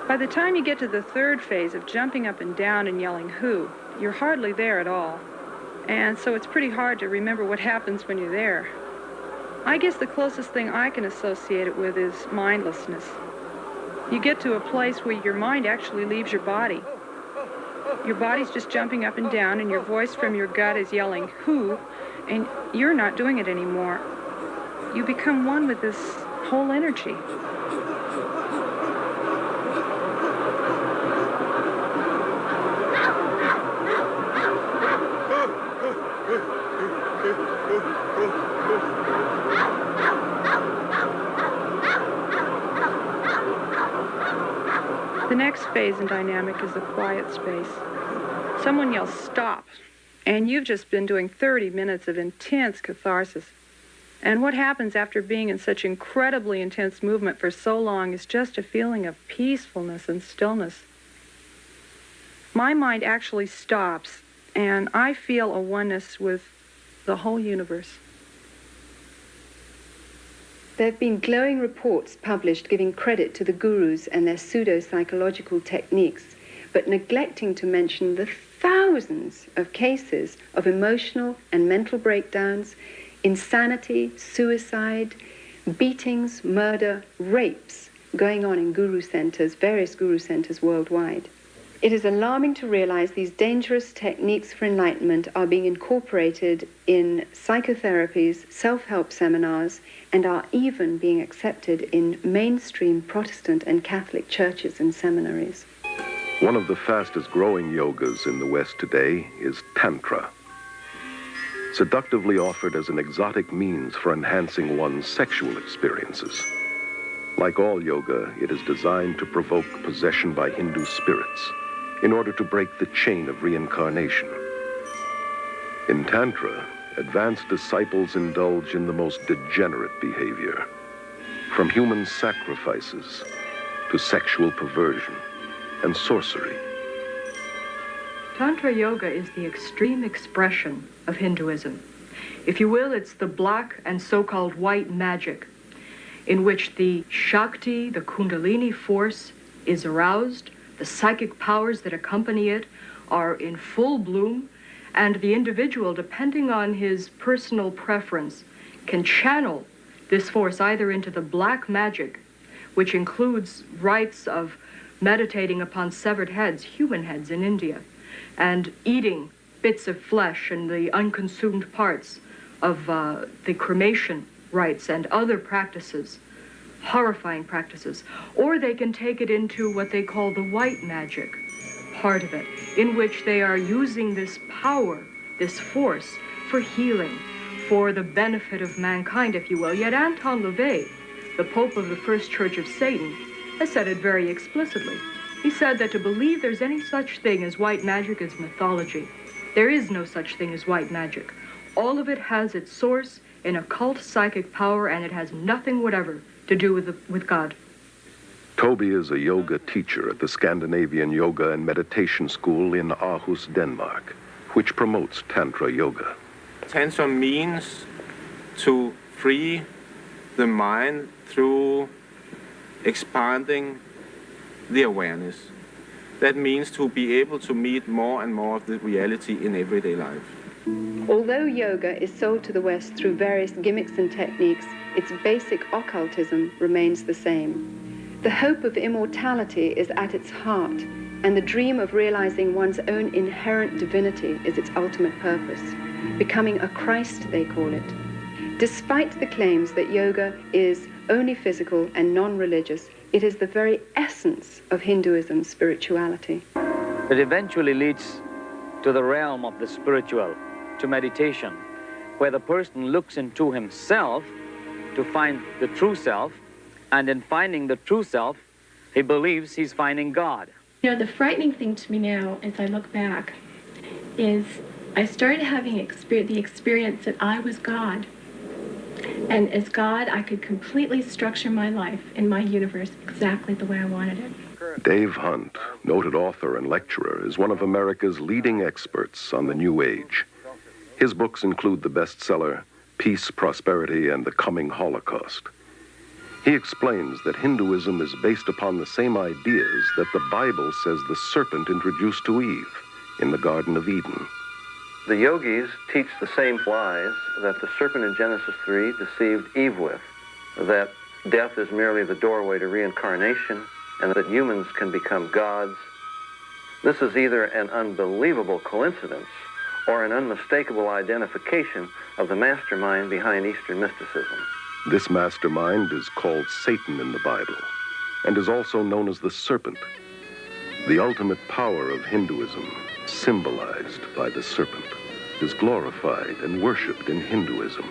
S12: By the time you get to the third phase of jumping up and down and yelling "who," you're hardly there at all. And so it's pretty hard to remember what happens when you're there. I guess the closest thing I can associate it with is mindlessness. You get to a place where your mind actually leaves your body. Your body's just jumping up and down, and your voice from your gut is yelling "who," and you're not doing it anymore. You become one with this whole energy. next phase and dynamic is the quiet space. Someone yells, "Stop," and you've just been doing 30 minutes of intense catharsis. And what happens after being in such incredibly intense movement for so long is just a feeling of peacefulness and stillness. My mind actually stops, and I feel a oneness with the whole universe.
S21: There have been glowing reports published giving credit to the gurus and their pseudo-psychological techniques, but neglecting to mention the thousands of cases of emotional and mental breakdowns, insanity, suicide, beatings, murder, rapes going on in guru centers, various guru centers worldwide. It is alarming to realize these dangerous techniques for enlightenment are being incorporated in psychotherapies, self-help seminars, and are even being accepted in mainstream Protestant and Catholic churches and seminaries.
S2: One of the fastest growing yogas in the West today is Tantra. Seductively offered as an exotic means for enhancing one's sexual experiences. Like all yoga, it is designed to provoke possession by Hindu spirits in order to break the chain of reincarnation. In Tantra, advanced disciples indulge in the most degenerate behavior, from human sacrifices to sexual perversion and sorcery.
S9: Tantra Yoga is the extreme expression of Hinduism. If you will, it's the black and so-called white magic, in which the Shakti, the Kundalini force, is aroused, the psychic powers that accompany it are in full bloom, and the individual, depending on his personal preference, can channel this force either into the black magic, which includes rites of meditating upon severed heads, human heads in India, and eating bits of flesh and the unconsumed parts of the cremation rites and other practices, horrifying practices. Or they can take it into what they call the white magic part of it, in which they are using this power, this force, for healing, for the benefit of mankind, if you will. Yet Anton LaVey, the Pope of the First Church of Satan, has said it very explicitly. He said that to believe there's any such thing as white magic is mythology. There is no such thing as white magic. All of it has its source in occult psychic power, and it has nothing whatever to do with God.
S2: Toby is a yoga teacher at the Scandinavian Yoga and Meditation School in Aarhus, Denmark, which promotes Tantra Yoga.
S8: Tantra means to free the mind through expanding the awareness. That means to be able to meet more and more of the reality in everyday life.
S21: Although yoga is sold to the West through various gimmicks and techniques, its basic occultism remains the same. The hope of immortality is at its heart, and the dream of realizing one's own inherent divinity is its ultimate purpose. Becoming a Christ, they call it. Despite the claims that yoga is only physical and non-religious, it is the very essence of Hinduism's spirituality.
S5: It eventually leads to the realm of the spiritual, to meditation, where the person looks into himself to find the true self, and in finding the true self, he believes he's finding God.
S7: You know, the frightening thing to me now, as I look back, is I started having the experience that I was God. And as God, I could completely structure my life and my universe exactly the way I wanted it.
S2: Dave Hunt, noted author and lecturer, is one of America's leading experts on the New Age. His books include the bestseller Peace, Prosperity, and the Coming Holocaust. He explains that Hinduism is based upon the same ideas that the Bible says the serpent introduced to Eve in the Garden of Eden.
S4: The yogis teach the same lies that the serpent in Genesis 3 deceived Eve with, that death is merely the doorway to reincarnation, and that humans can become gods. This is either an unbelievable coincidence or an unmistakable identification of the mastermind behind Eastern mysticism.
S2: This mastermind is called Satan in the Bible and is also known as the serpent, the ultimate power of Hinduism, symbolized by the serpent, is glorified and worshipped in Hinduism.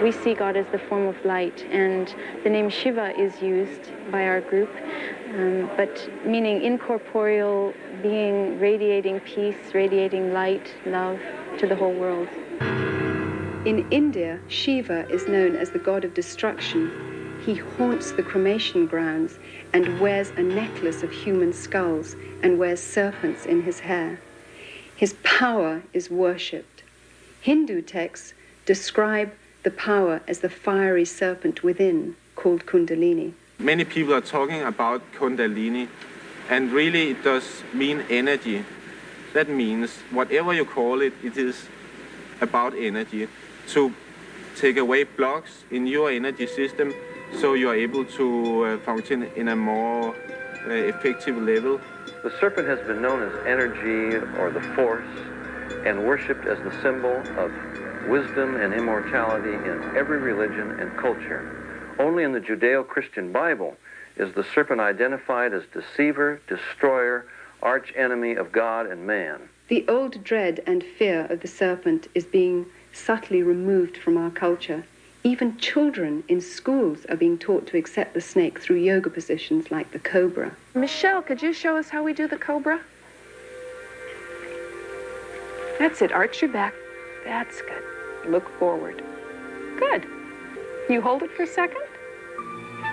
S20: We see God as the form of light, and the name Shiva is used by our group, but meaning incorporeal being, radiating peace, radiating light, love to the whole world.
S21: In India, Shiva is known as the god of destruction. He haunts the cremation grounds and wears a necklace of human skulls and wears serpents in his hair. His power is worshipped. Hindu texts describe the power as the fiery serpent within, called Kundalini.
S8: Many people are talking about Kundalini, and really it does mean energy. That means whatever you call it, it is about energy. To take away blocks in your energy system so you are able to function in a more effective level.
S4: The serpent has been known as energy or the force and worshipped as the symbol of wisdom and immortality in every religion and culture. Only in the Judeo-Christian Bible is the serpent identified as deceiver, destroyer, arch-enemy of God and man.
S21: The old dread and fear of the serpent is being subtly removed from our culture. Even children in schools are being taught to accept the snake through yoga positions like the cobra.
S1: Michelle, could you show us how we do the cobra? That's it. Arch your back. That's good. Look forward. Good. You hold it for a second.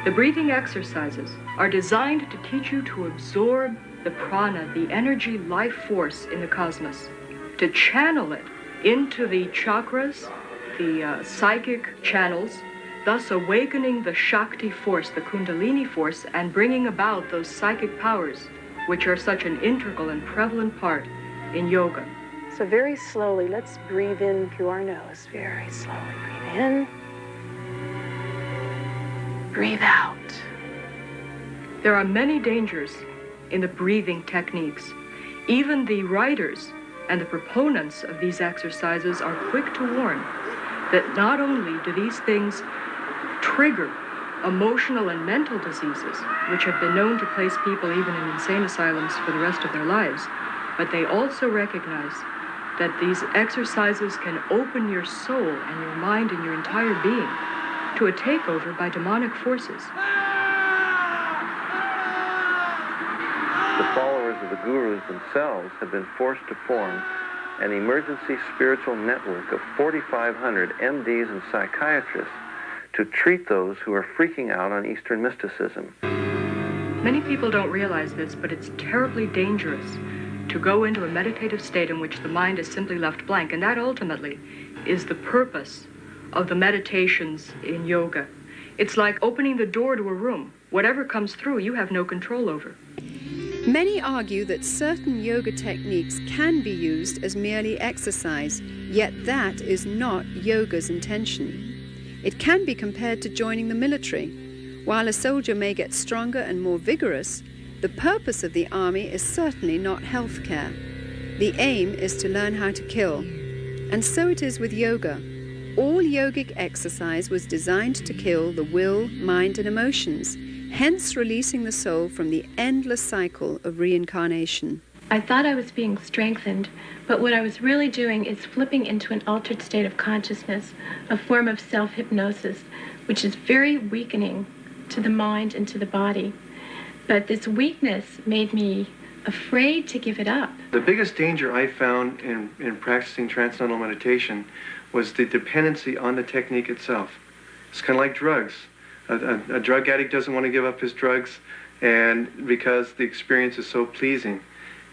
S9: The breathing exercises are designed to teach you to absorb the prana, the energy life force in the cosmos, to channel it into the chakras, the psychic channels, thus awakening the Shakti force, the Kundalini force, and bringing about those psychic powers, which are such an integral and prevalent part in yoga.
S1: So very slowly, let's breathe in through our nose. Very slowly. Breathe in. Breathe out.
S9: There are many dangers in the breathing techniques. Even the writers and the proponents of these exercises are quick to warn that not only do these things trigger emotional and mental diseases, which have been known to place people even in insane asylums for the rest of their lives, but they also recognize that these exercises can open your soul and your mind and your entire being to a takeover by demonic forces.
S4: The followers of the gurus themselves have been forced to form an emergency spiritual network of 4,500 MDs and psychiatrists to treat those who are freaking out on Eastern mysticism.
S9: Many people don't realize this, but it's terribly dangerous to go into a meditative state in which the mind is simply left blank, and that ultimately is the purpose of the meditations in yoga. It's like opening the door to a room. Whatever comes through, you have no control over.
S10: Many argue that certain yoga techniques can be used as merely exercise, yet that is not yoga's intention. It can be compared to joining the military. While a soldier may get stronger and more vigorous, the purpose of the army is certainly not healthcare. The aim is to learn how to kill. And so it is with yoga. All yogic exercise was designed to kill the will, mind, and emotions, hence releasing the soul from the endless cycle of reincarnation.
S7: I thought I was being strengthened, but what I was really doing is flipping into an altered state of consciousness, a form of self-hypnosis, which is very weakening to the mind and to the body. But this weakness made me afraid to give it up.
S23: The biggest danger I found in practicing transcendental meditation was the dependency on the technique itself. It's kind of like drugs. A drug addict doesn't want to give up his drugs, and because the experience is so pleasing,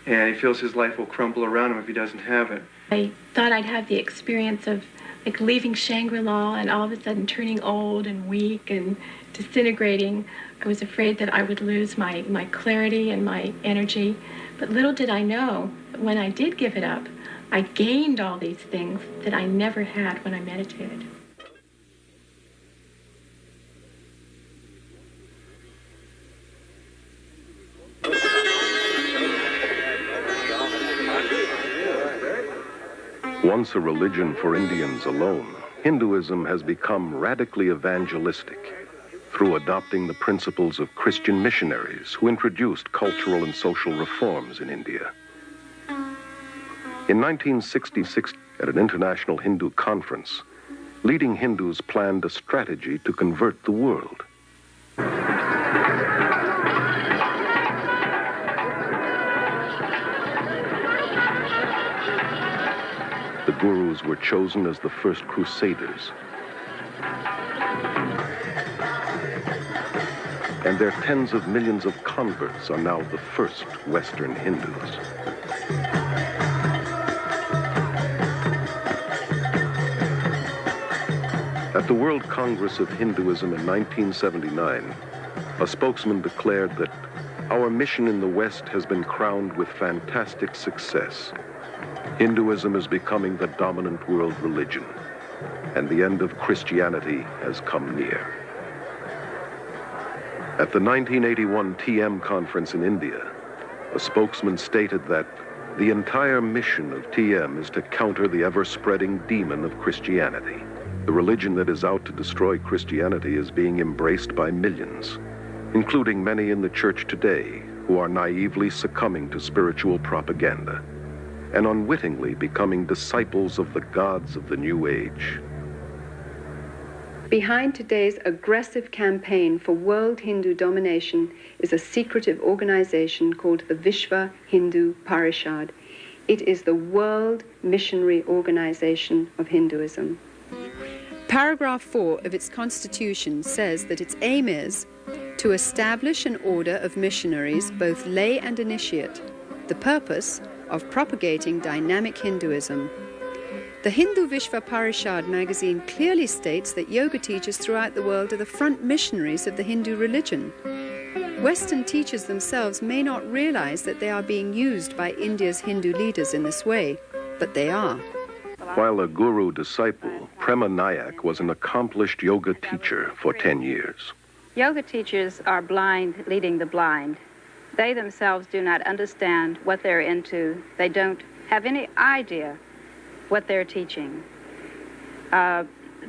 S23: and he feels his life will crumble around him if he doesn't have it.
S7: I thought I'd have the experience of like leaving Shangri-La and all of a sudden turning old and weak and disintegrating. I was afraid that I would lose my clarity and my energy. But little did I know that when I did give it up, I gained all these things that I never had when I meditated.
S2: Once a religion for Indians alone, Hinduism has become radically evangelistic through adopting the principles of Christian missionaries who introduced cultural and social reforms in India. In 1966, at an international Hindu conference, leading Hindus planned a strategy to convert the world. The gurus were chosen as the first crusaders. And their tens of millions of converts are now the first Western Hindus. At the World Congress of Hinduism in 1979, a spokesman declared that our mission in the West has been crowned with fantastic success. Hinduism is becoming the dominant world religion, and the end of Christianity has come near. At the 1981 TM conference in India, a spokesman stated that the entire mission of TM is to counter the ever-spreading demon of Christianity. The religion that is out to destroy Christianity is being embraced by millions, including many in the church today who are naively succumbing to spiritual propaganda and unwittingly becoming disciples of the gods of the New Age.
S21: Behind today's aggressive campaign for world Hindu domination is a secretive organization called the Vishva Hindu Parishad. It is the world missionary organization of Hinduism.
S10: Paragraph 4 of its constitution says that its aim is to establish an order of missionaries, both lay and initiate, the purpose of propagating dynamic Hinduism. The Hindu Vishva Parishad magazine clearly states that yoga teachers throughout the world are the front missionaries of the Hindu religion. Western teachers themselves may not realize that they are being used by India's Hindu leaders in this way, but they are.
S2: While a guru disciple, Prema Nayak was an accomplished yoga teacher for 10 years.
S13: Yoga teachers are blind leading the blind. They themselves do not understand what they're into. They don't have any idea what they're teaching.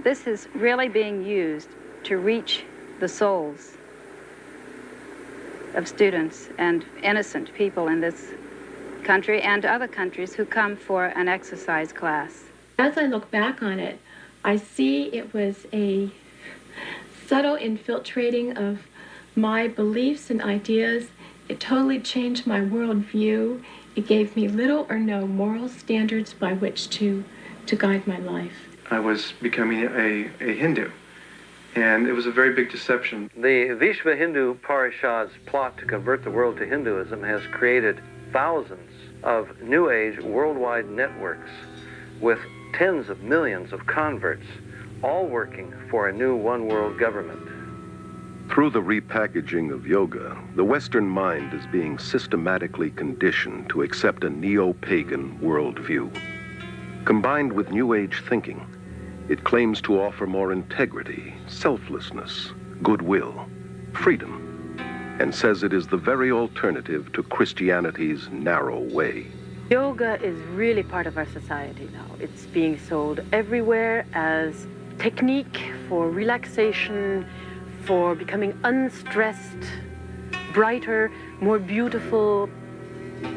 S13: This is really being used to reach the souls of students and innocent people in this country and other countries who come for an exercise class.
S7: As I look back on it, I see it was a subtle infiltrating of my beliefs and ideas. It totally changed my worldview. It gave me little or no moral standards by which to guide my life.
S23: I was becoming a Hindu, and it was a very big deception.
S4: The Vishva Hindu Parishad's plot to convert the world to Hinduism has created thousands of New Age worldwide networks with tens of millions of converts, all working for a new one-world government.
S2: Through the repackaging of yoga, the Western mind is being systematically conditioned to accept a neo-pagan worldview. Combined with New Age thinking, it claims to offer more integrity, selflessness, goodwill, freedom, and says it is the very alternative to Christianity's narrow way.
S6: Yoga is really part of our society now. It's being sold everywhere as technique for relaxation, for becoming unstressed, brighter, more beautiful.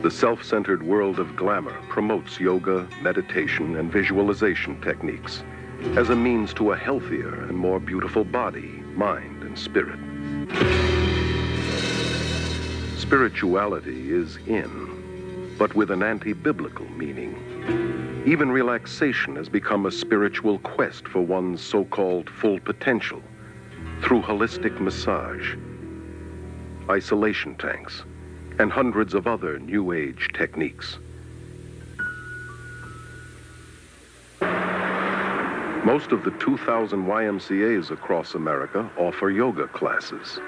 S2: The self-centered world of glamour promotes yoga, meditation, and visualization techniques as a means to a healthier and more beautiful body, mind, and spirit. Spirituality is in, but with an anti-biblical meaning. Even relaxation has become a spiritual quest for one's so-called full potential through holistic massage, isolation tanks, and hundreds of other New Age techniques. Most of the 2,000 YMCAs across America offer yoga classes.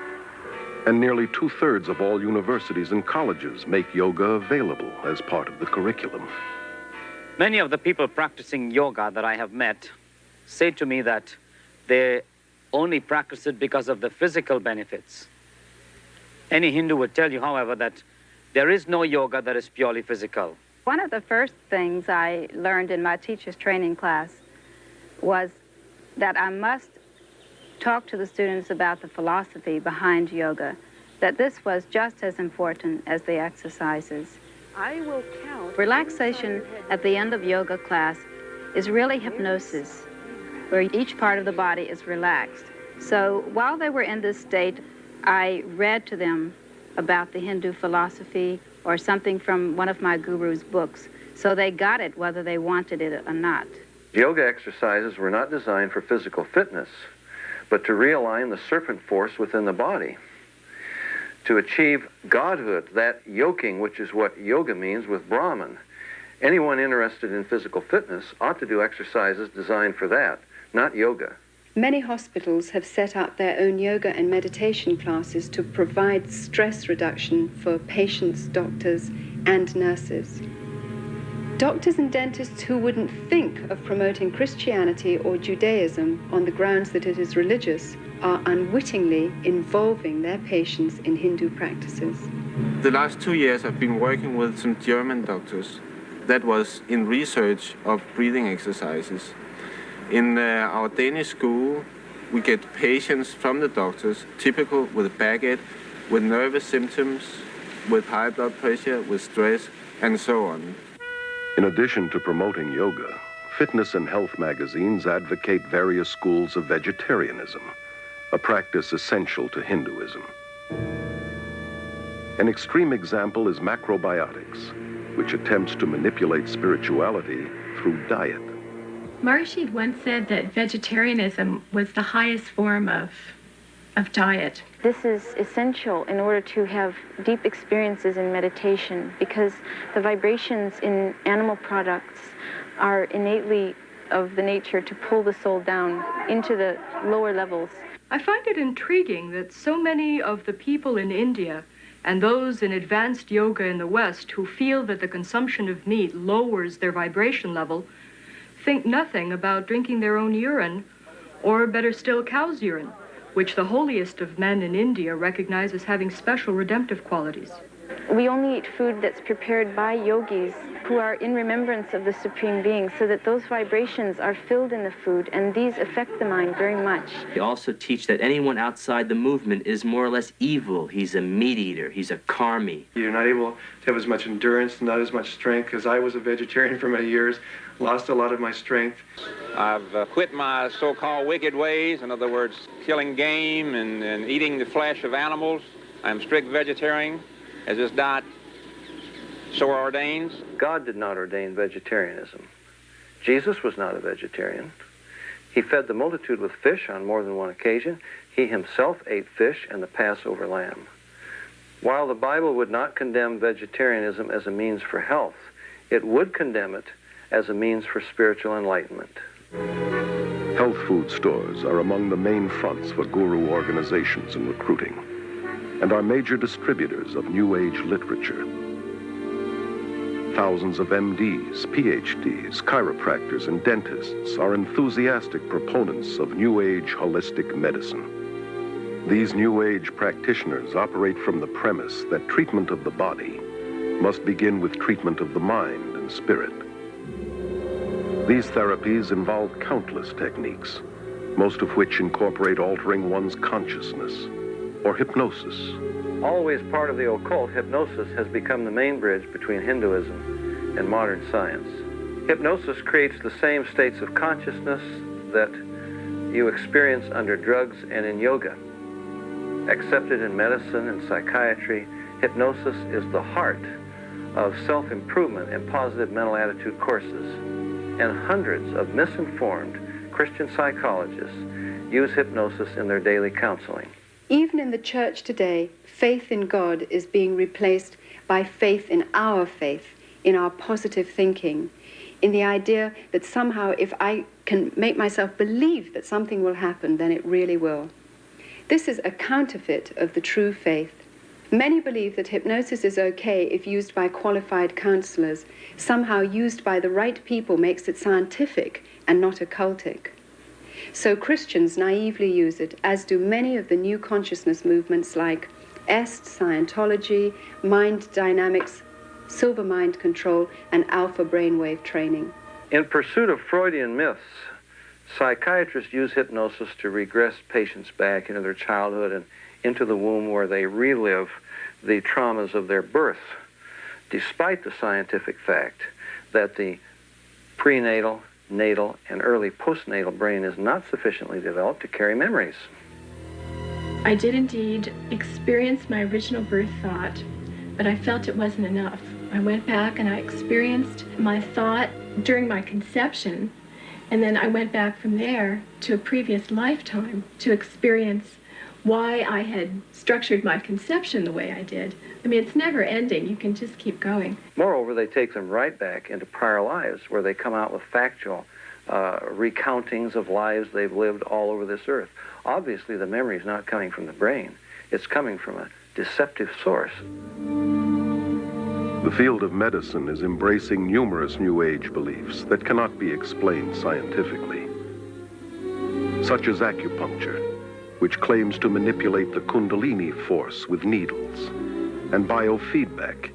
S2: And nearly 2/3 of all universities and colleges make yoga available as part of the curriculum.
S5: Many of the people practicing yoga that I have met say to me that they only practice it because of the physical benefits. Any Hindu would tell you, however, that there is no yoga that is purely physical.
S13: One of the first things I learned in my teacher's training class was that I must talk to the students about the philosophy behind yoga, that this was just as important as the exercises.
S6: I will count.
S13: Relaxation at the end of yoga class is really hypnosis. where each part of the body is relaxed. So while they were in this state, I read to them about the Hindu philosophy or something from one of my guru's books. So they got it whether they wanted it or not.
S4: Yoga exercises were not designed for physical fitness, but to realign the serpent force within the body. To achieve godhood, that yoking, which is what yoga means with Brahman. Anyone interested in physical fitness ought to do exercises designed for that, not yoga.
S21: Many hospitals have set up their own yoga and meditation classes to provide stress reduction for patients, doctors, and nurses. Doctors and dentists who wouldn't think of promoting Christianity or Judaism on the grounds that it is religious are unwittingly involving their patients in Hindu practices.
S8: The last 2 years I've been working with some German doctors that was in research of breathing exercises. In our Danish school, we get patients from the doctors, typical with backache, with nervous symptoms, with high blood pressure, with stress, and so on.
S2: In addition to promoting yoga, fitness and health magazines advocate various schools of vegetarianism, a practice essential to Hinduism. An extreme example is macrobiotics, which attempts to manipulate spirituality through diet.
S7: Maharishi once said that vegetarianism was the highest form of diet.
S20: This is essential in order to have deep experiences in meditation, because the vibrations in animal products are innately of the nature to pull the soul down into the lower levels.
S9: I find it intriguing that so many of the people in India and those in advanced yoga in the West who feel that the consumption of meat lowers their vibration level think nothing about drinking their own urine, or better still, cow's urine, which the holiest of men in India recognize as having special redemptive qualities.
S20: We only eat food that's prepared by yogis who are in remembrance of the Supreme Being, so that those vibrations are filled in the food, and these affect the mind very much.
S17: They also teach that anyone outside the movement is more or less evil. He's a meat eater. He's a karmi.
S23: You're not able to have as much endurance, not as much strength, because I was a vegetarian for many years, lost a lot of my strength.
S11: I've quit my so-called wicked ways, in other words, killing game and eating the flesh of animals. I'm strict vegetarian, as this diet so ordains.
S4: God did not ordain vegetarianism. Jesus was not a vegetarian. He fed the multitude with fish on more than one occasion. He himself ate fish and the Passover lamb. While the Bible would not condemn vegetarianism as a means for health, it would condemn it as a means for spiritual enlightenment.
S2: Health food stores are among the main fronts for guru organizations and recruiting, and are major distributors of New Age literature. Thousands of MDs, PhDs, chiropractors, and dentists are enthusiastic proponents of New Age holistic medicine. These New Age practitioners operate from the premise that treatment of the body must begin with treatment of the mind and spirit. These therapies involve countless techniques, most of which incorporate altering one's consciousness or hypnosis.
S4: Always part of the occult, hypnosis has become the main bridge between Hinduism and modern science. Hypnosis creates the same states of consciousness that you experience under drugs and in yoga. Accepted in medicine and psychiatry, hypnosis is the heart of self-improvement and positive mental attitude courses. And hundreds of misinformed Christian psychologists use hypnosis in their daily counseling.
S21: Even in the church today, faith in God is being replaced by faith in our positive thinking, in the idea that somehow if I can make myself believe that something will happen, then it really will. This is a counterfeit of the true faith. Many believe that hypnosis is okay if used by qualified counselors. Somehow used by the right people makes it scientific and not occultic. So Christians naively use it, as do many of the new consciousness movements like EST, Scientology, Mind Dynamics, Silver Mind Control, and Alpha Brainwave Training.
S4: In pursuit of Freudian myths, psychiatrists use hypnosis to regress patients back into their childhood and into the womb, where they relive the traumas of their birth, despite the scientific fact that the prenatal, natal and early postnatal brain is not sufficiently developed to carry memories.
S7: I did indeed experience my original birth thought, but I felt it wasn't enough. I went back and I experienced my thought during my conception, and then I went back from there to a previous lifetime to experience why I had structured my conception the way I did. I mean, it's never ending. You can just keep going.
S4: Moreover, they take them right back into prior lives where they come out with factual recountings of lives they've lived all over this earth. Obviously, the memory is not coming from the brain. It's coming from a deceptive source.
S2: The field of medicine is embracing numerous New Age beliefs that cannot be explained scientifically, such as acupuncture, which claims to manipulate the Kundalini force with needles, and biofeedback,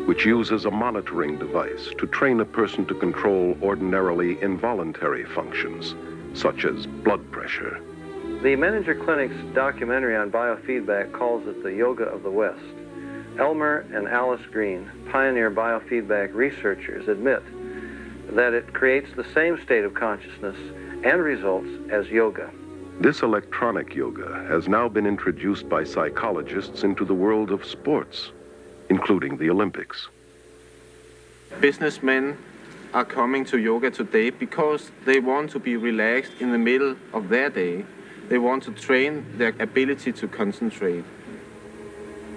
S2: which uses a monitoring device to train a person to control ordinarily involuntary functions, such as blood pressure.
S4: The Menninger Clinic's documentary on biofeedback calls it the yoga of the West. Elmer and Alice Green, pioneer biofeedback researchers, admit that it creates the same state of consciousness and results as yoga.
S2: This electronic yoga has now been introduced by psychologists into the world of sports, including the Olympics.
S8: Businessmen are coming to yoga today because they want to be relaxed in the middle of their day. They want to train their ability to concentrate.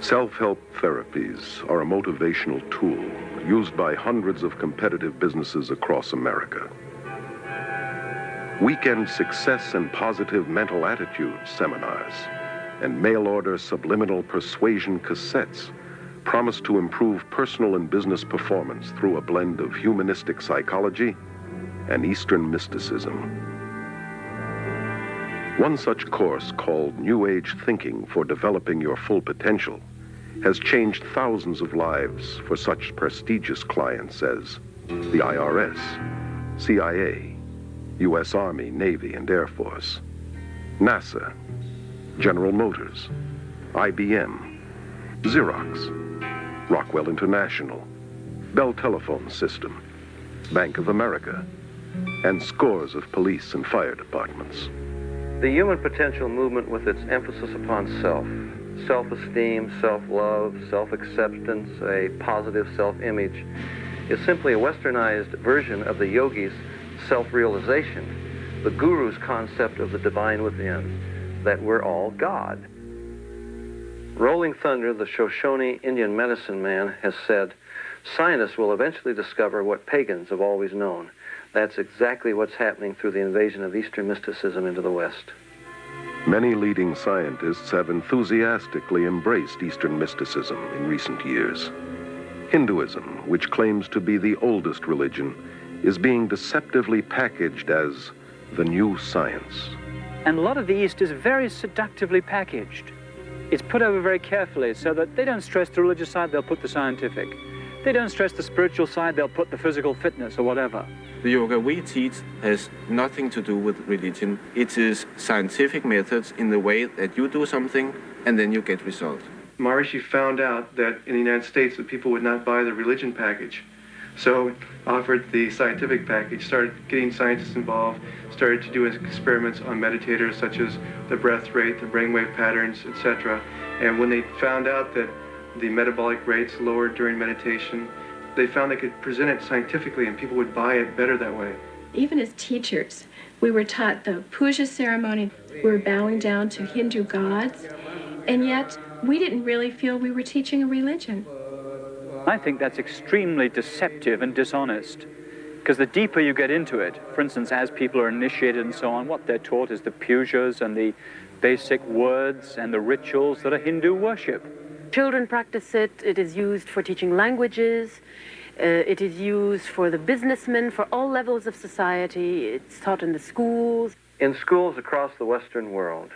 S2: Self-help therapies are a motivational tool used by hundreds of competitive businesses across America. Weekend success and positive mental attitude seminars and mail-order subliminal persuasion cassettes promise to improve personal and business performance through a blend of humanistic psychology and Eastern mysticism. One such course, called New Age Thinking for Developing Your Full Potential, has changed thousands of lives for such prestigious clients as the IRS, CIA, U.S. Army, Navy, and Air Force, NASA, General Motors, IBM, Xerox, Rockwell International, Bell Telephone System, Bank of America, and scores of police and fire departments.
S4: The human potential movement, with its emphasis upon self, self-esteem, self-love, self-acceptance, a positive self-image, is simply a westernized version of the yogi's self-realization, the guru's concept of the divine within, that we're all God. Rolling Thunder, the Shoshone Indian medicine man, has said, scientists will eventually discover what pagans have always known. That's exactly what's happening through the invasion of Eastern mysticism into the West.
S2: Many leading scientists have enthusiastically embraced Eastern mysticism in recent years. Hinduism, which claims to be the oldest religion, is being deceptively packaged as the new science.
S16: And a lot of the East is very seductively packaged. It's put over very carefully so that they don't stress the religious side, they'll put the scientific. They don't stress the spiritual side, they'll put the physical fitness or whatever.
S8: The yoga we teach has nothing to do with religion. It is scientific methods in the way that you do something and then you get results.
S23: Maharishi found out that in the United States that people would not buy the religion package. So offered the scientific package, started getting scientists involved, started to do experiments on meditators such as the breath rate, the brainwave patterns, etc. And when they found out that the metabolic rates lowered during meditation, they found they could present it scientifically and people would buy it better that way.
S7: Even as teachers, we were taught the puja ceremony. We were bowing down to Hindu gods, and yet we didn't really feel we were teaching a religion.
S16: I think that's extremely deceptive and dishonest, because the deeper you get into it, for instance, as people are initiated and so on, what they're taught is the pujas and the basic words and the rituals that are Hindu worship.
S6: Children practice it. It is used for teaching languages. It is used for the businessmen, for all levels of society. It's taught in the schools.
S4: In schools across the Western world,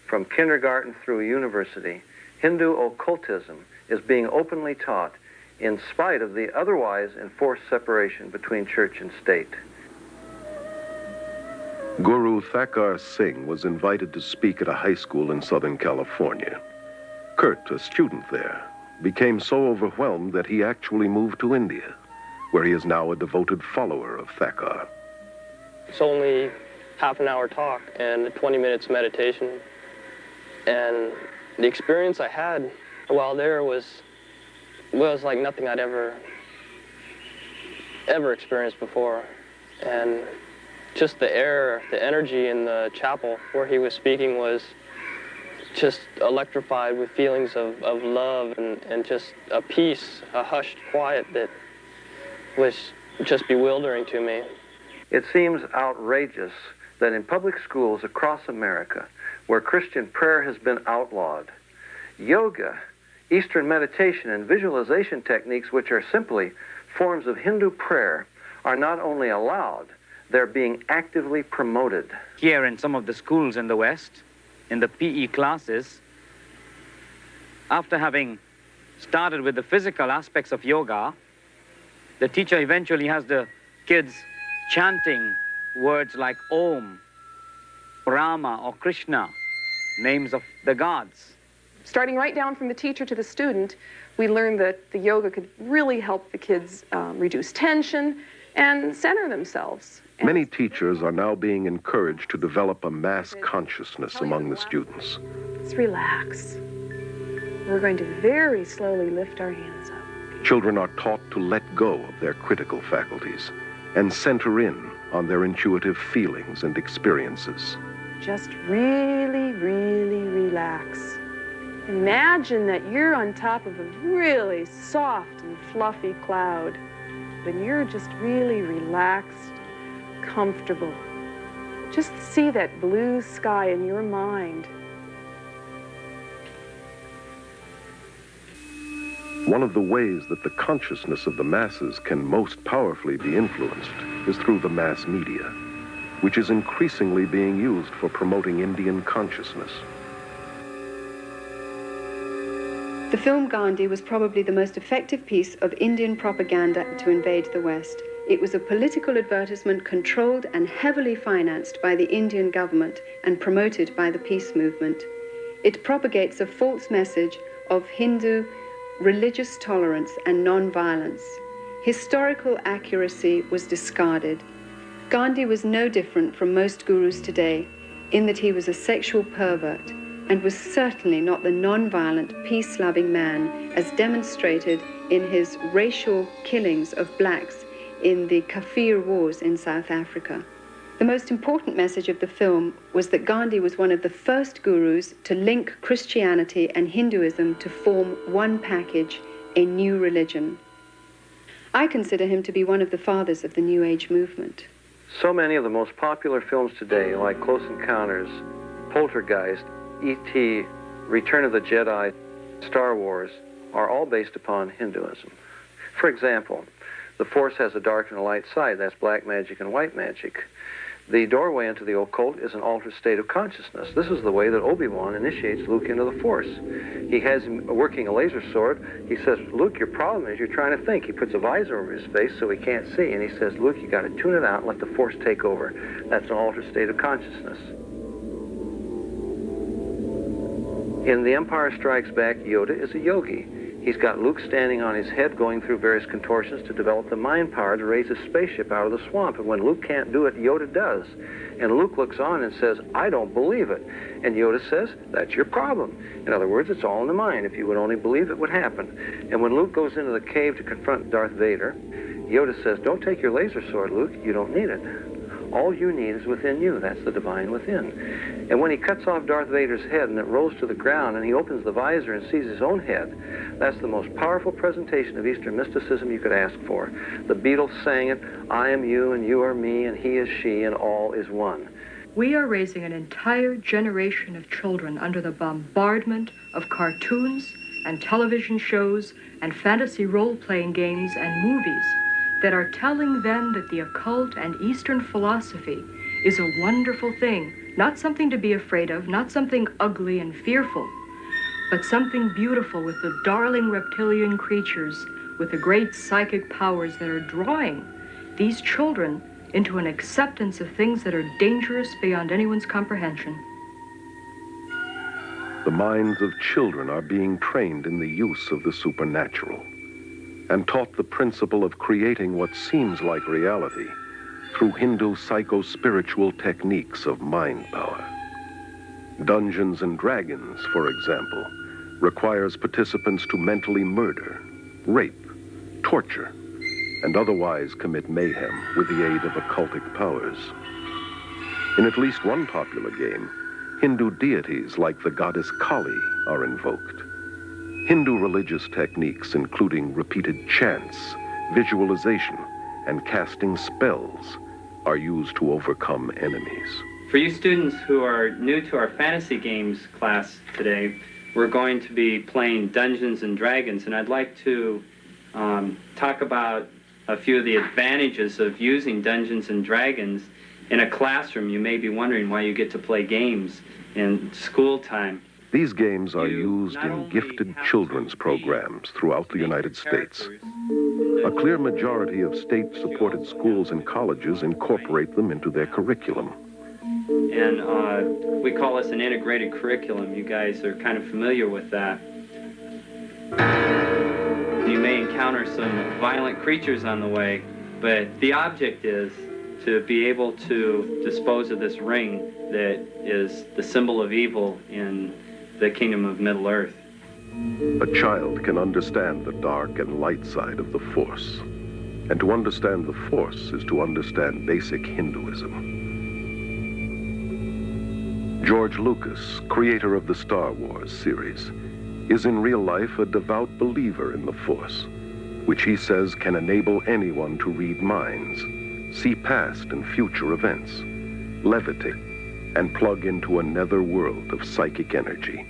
S4: from kindergarten through university, Hindu occultism is being openly taught in spite of the otherwise enforced separation between church and state.
S2: Guru Thakar Singh was invited to speak at a high school in Southern California. Kurt, a student there, became so overwhelmed that he actually moved to India, where he is now a devoted follower of Thakar.
S14: It's only half an hour talk and 20 minutes meditation. And the experience I had while there was like nothing I'd ever experienced before. And just the air, the energy in the chapel where he was speaking was just electrified with feelings of love and just a peace, a hushed quiet that was just bewildering to me.
S4: It seems outrageous that in public schools across America, where Christian prayer has been outlawed, yoga, Eastern meditation, and visualization techniques, which are simply forms of Hindu prayer, are not only allowed, they're being actively promoted.
S5: Here in some of the schools in the West, in the PE classes, after having started with the physical aspects of yoga, the teacher eventually has the kids chanting words like Om, Rama, or Krishna, names of the gods.
S1: Starting right down from the teacher to the student, we learned that the yoga could really help the kids reduce tension and center themselves.
S2: Many teachers are now being encouraged to develop a mass consciousness among the students.
S1: Let's relax. We're going to very slowly lift our hands up.
S2: Children are taught to let go of their critical faculties and center in on their intuitive feelings and experiences.
S1: Just really, really relax. Imagine that you're on top of a really soft and fluffy cloud, and you're just really relaxed, comfortable. Just see that blue sky in your mind.
S2: One of the ways that the consciousness of the masses can most powerfully be influenced is through the mass media, which is increasingly being used for promoting Indian consciousness.
S21: The film Gandhi was probably the most effective piece of Indian propaganda to invade the West. It was a political advertisement controlled and heavily financed by the Indian government and promoted by the peace movement. It propagates a false message of Hindu religious tolerance and non-violence. Historical accuracy was discarded. Gandhi was no different from most gurus today in that he was a sexual pervert and was certainly not the non-violent, peace-loving man as demonstrated in his racial killings of blacks in the Kafir Wars in South Africa. The most important message of the film was that Gandhi was one of the first gurus to link Christianity and Hinduism to form one package, a new religion. I consider him to be one of the fathers of the New Age movement.
S4: So many of the most popular films today, like Close Encounters, Poltergeist, E.T., Return of the Jedi, Star Wars, are all based upon Hinduism. For example, the Force has a dark and a light side. That's black magic and white magic. The doorway into the occult is an altered state of consciousness. This is the way that Obi-Wan initiates Luke into the Force. He has him working a laser sword. He says, Luke, your problem is you're trying to think. He puts a visor over his face so he can't see. And he says, Luke, you got to tune it out and let the Force take over. That's an altered state of consciousness. In The Empire Strikes Back, Yoda is a yogi. He's got Luke standing on his head going through various contortions to develop the mind power to raise a spaceship out of the swamp. And when Luke can't do it, Yoda does. And Luke looks on and says, I don't believe it. And Yoda says, that's your problem. In other words, it's all in the mind. If you would only believe it would happen. And when Luke goes into the cave to confront Darth Vader, Yoda says, don't take your laser sword, Luke. You don't need it. All you need is within you. That's the divine within. And when he cuts off Darth Vader's head and it rolls to the ground and he opens the visor and sees his own head, that's the most powerful presentation of Eastern mysticism you could ask for. The Beatles sang it, I am you and you are me and he is she and all is one.
S9: We are raising an entire generation of children under the bombardment of cartoons and television shows and fantasy role-playing games and movies that are telling them that the occult and Eastern philosophy is a wonderful thing, not something to be afraid of, not something ugly and fearful, but something beautiful with the darling reptilian creatures with the great psychic powers that are drawing these children into an acceptance of things that are dangerous beyond anyone's comprehension.
S2: The minds of children are being trained in the use of the supernatural and taught the principle of creating what seems like reality through Hindu psycho-spiritual techniques of mind power. Dungeons and Dragons, for example, requires participants to mentally murder, rape, torture, and otherwise commit mayhem with the aid of occultic powers. In at least one popular game, Hindu deities like the goddess Kali are invoked. Hindu religious techniques, including repeated chants, visualization, and casting spells, are used to overcome enemies.
S18: For you students who are new to our fantasy games class today, we're going to be playing Dungeons and Dragons, and I'd like to talk about a few of the advantages of using Dungeons and Dragons in a classroom. You may be wondering why you get to play games in school time.
S2: These games are used in gifted children's programs throughout the United States. A clear majority of state-supported schools and colleges incorporate them into their curriculum.
S18: And we call this an integrated curriculum. You guys are kind of familiar with that. You may encounter some violent creatures on the way, but the object is to be able to dispose of this ring that is the symbol of evil in the kingdom of Middle-earth.
S2: A child can understand the dark and light side of the Force. And to understand the Force is to understand basic Hinduism. George Lucas, creator of the Star Wars series, is in real life a devout believer in the Force, which he says can enable anyone to read minds, see past and future events, levitate, and plug into a nether world of psychic energy.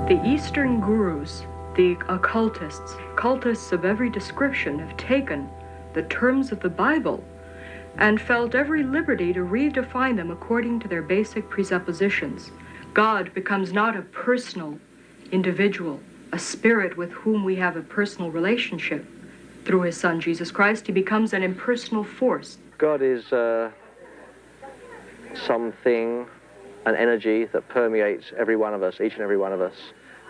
S9: The Eastern gurus, the occultists, cultists of every description, have taken the terms of the Bible and felt every liberty to redefine them according to their basic presuppositions. God becomes not a personal individual, a spirit with whom we have a personal relationship. Through his Son, Jesus Christ, he becomes an impersonal force.
S4: God is something, an energy that permeates every one of us, each and every one of us.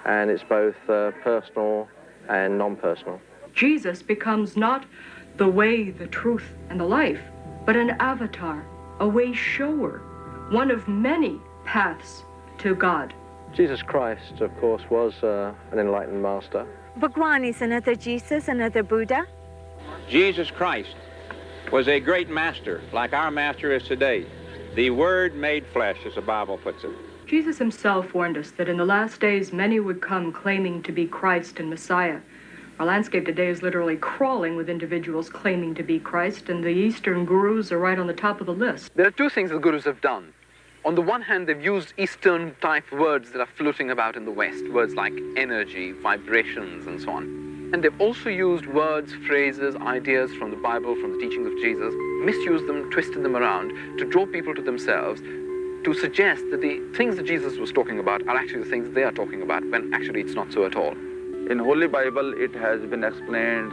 S4: And it's both personal and non-personal.
S9: Jesus becomes not the way, the truth, and the life, but an avatar, a way shower, one of many paths to God.
S4: Jesus Christ, of course, was an enlightened master.
S19: Bhagwan is another Jesus, another Buddha.
S11: Jesus Christ was a great master, like our master is today. The Word made flesh, as the Bible puts it.
S9: Jesus himself warned us that in the last days many would come claiming to be Christ and Messiah. Our landscape today is literally crawling with individuals claiming to be Christ, and the Eastern gurus are right on the top of the list.
S15: There are two things the gurus have done. On the one hand, they've used Eastern-type words that are floating about in the West, words like energy, vibrations, and so on. And they've also used words, phrases, ideas from the Bible, from the teachings of Jesus, misused them, twisted them around to draw people to themselves, to suggest that the things that Jesus was talking about are actually the things they are talking about, when actually it's not so at all.
S22: In Holy Bible, it has been explained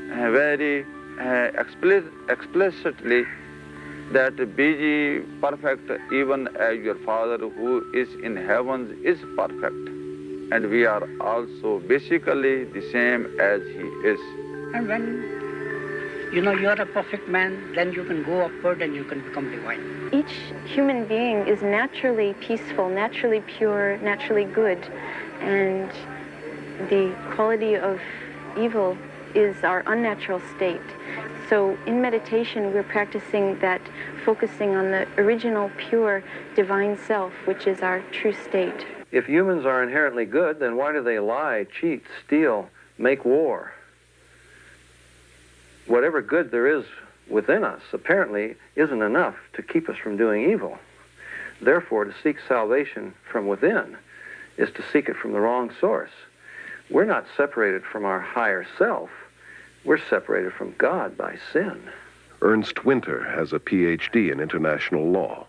S22: very explicitly that be ye perfect even as your Father who is in heavens is perfect. And we are also basically the same as he is.
S24: And when you're a perfect man, then you can go upward and you can become divine.
S20: Each human being is naturally peaceful, naturally pure, naturally good, and the quality of evil is our unnatural state. So in meditation, we're practicing that, focusing on the original, pure, divine self, which is our true state.
S4: If humans are inherently good, then why do they lie, cheat, steal, make war? Whatever good there is within us apparently isn't enough to keep us from doing evil. Therefore, to seek salvation from within is to seek it from the wrong source. We're not separated from our higher self. We're separated from God by sin.
S2: Ernst Winter has a PhD in international law.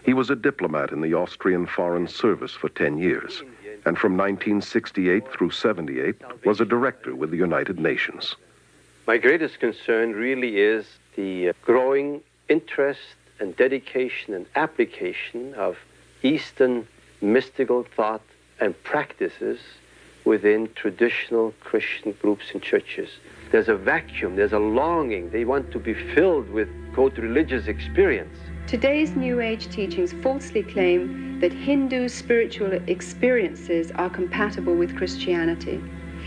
S2: He was a diplomat in the Austrian Foreign Service for 10 years, and from 1968 through 78 was a director with the United Nations.
S25: My greatest concern really is the growing interest and dedication and application of Eastern mystical thought and practices within traditional Christian groups and churches. There's a vacuum, there's a longing. They want to be filled with, quote, religious experience.
S21: Today's New Age teachings falsely claim that Hindu spiritual experiences are compatible with Christianity.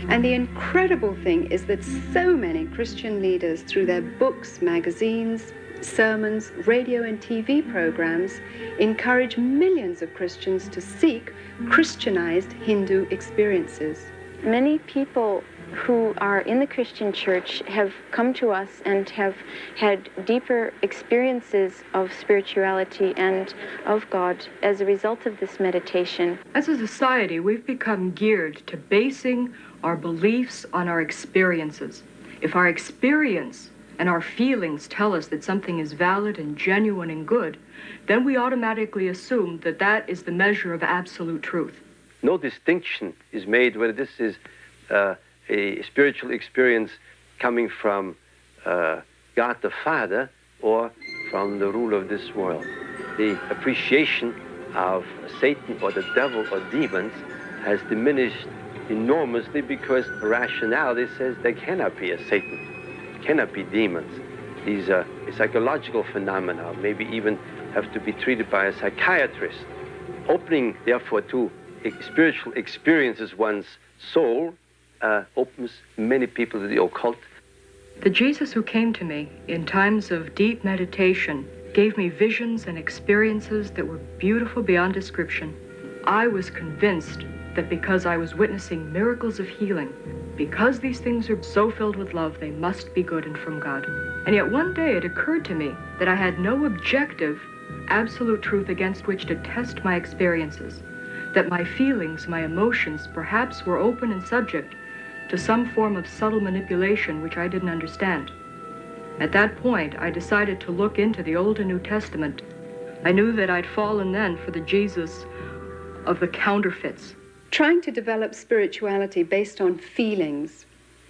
S21: And the incredible thing is that so many Christian leaders, through their books, magazines, sermons, radio and TV programs, encourage millions of Christians to seek Christianized Hindu experiences.
S20: Many people who are in the Christian church have come to us and have had deeper experiences of spirituality and of God as a result of this meditation.
S9: As a society, we've become geared to basing our beliefs on our experiences. If our experience and our feelings tell us that something is valid and genuine and good, then we automatically assume that that is the measure of absolute truth.
S25: No distinction is made whether this is a spiritual experience coming from God the Father or from the ruler of this world. The appreciation of Satan or the devil or demons has diminished enormously because rationality says there cannot be a Satan, cannot be demons. These are psychological phenomena, maybe even have to be treated by a psychiatrist. Opening, therefore, to spiritual experiences one's soul opens many people to the occult.
S9: The Jesus who came to me in times of deep meditation gave me visions and experiences that were beautiful beyond description. I was convinced that because I was witnessing miracles of healing, because these things are so filled with love, they must be good and from God. And yet one day it occurred to me that I had no objective, absolute truth against which to test my experiences, that my feelings, my emotions, perhaps were open and subject to some form of subtle manipulation which I didn't understand. At that point, I decided to look into the Old and New Testament. I knew that I'd fallen then for the Jesus of the counterfeits.
S21: Trying to develop spirituality based on feelings,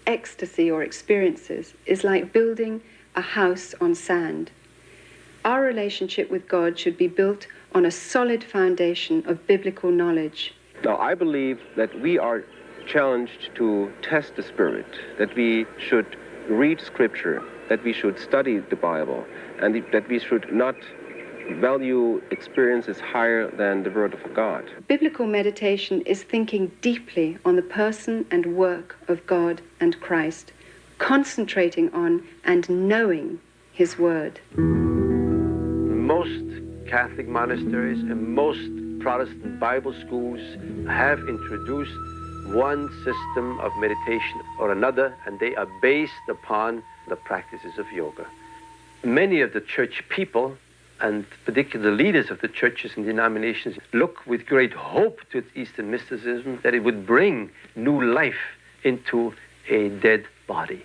S21: ecstasy, or experiences is like building a house on sand. Our relationship with God should be built on a solid foundation of biblical knowledge.
S25: Now, I believe that we are challenged to test the Spirit, that we should read Scripture, that we should study the Bible, and that we should not value experiences higher than the Word of God.
S21: Biblical meditation is thinking deeply on the person and work of God and Christ, concentrating on and knowing His Word.
S25: Most Catholic monasteries and most Protestant Bible schools have introduced one system of meditation or another, and they are based upon the practices of yoga. Many of the church people, and particularly the leaders of the churches and denominations, look with great hope to Eastern mysticism that it would bring new life into a dead body.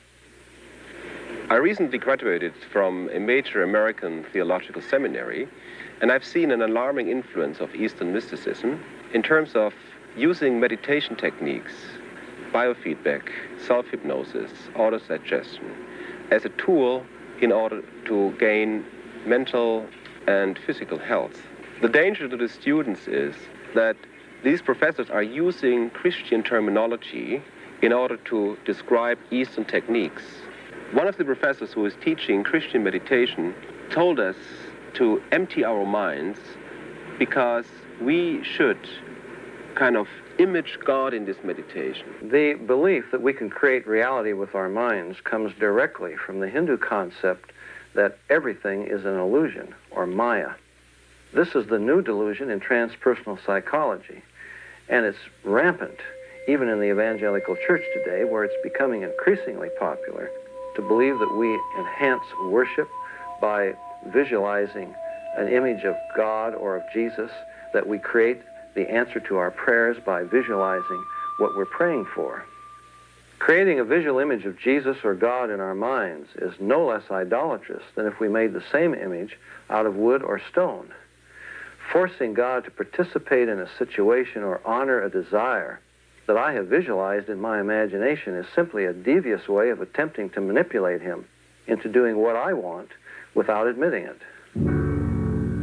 S3: I recently graduated from a major American theological seminary, and I've seen an alarming influence of Eastern mysticism in terms of using meditation techniques, biofeedback, self-hypnosis, autosuggestion as a tool in order to gain mental and physical health. The danger to the students is that these professors are using Christian terminology in order to describe Eastern techniques. One of the professors who is teaching Christian meditation told us to empty our minds because we should kind of image God in this meditation.
S4: The belief that we can create reality with our minds comes directly from the Hindu concept that everything is an illusion, or Maya. This is the new delusion in transpersonal psychology, and it's rampant even in the evangelical church today, where it's becoming increasingly popular to believe that we enhance worship by visualizing an image of God or of Jesus, that we create the answer to our prayers by visualizing what we're praying for. Creating a visual image of Jesus or God in our minds is no less idolatrous than if we made the same image out of wood or stone. Forcing God to participate in a situation or honor a desire that I have visualized in my imagination is simply a devious way of attempting to manipulate Him into doing what I want without admitting it.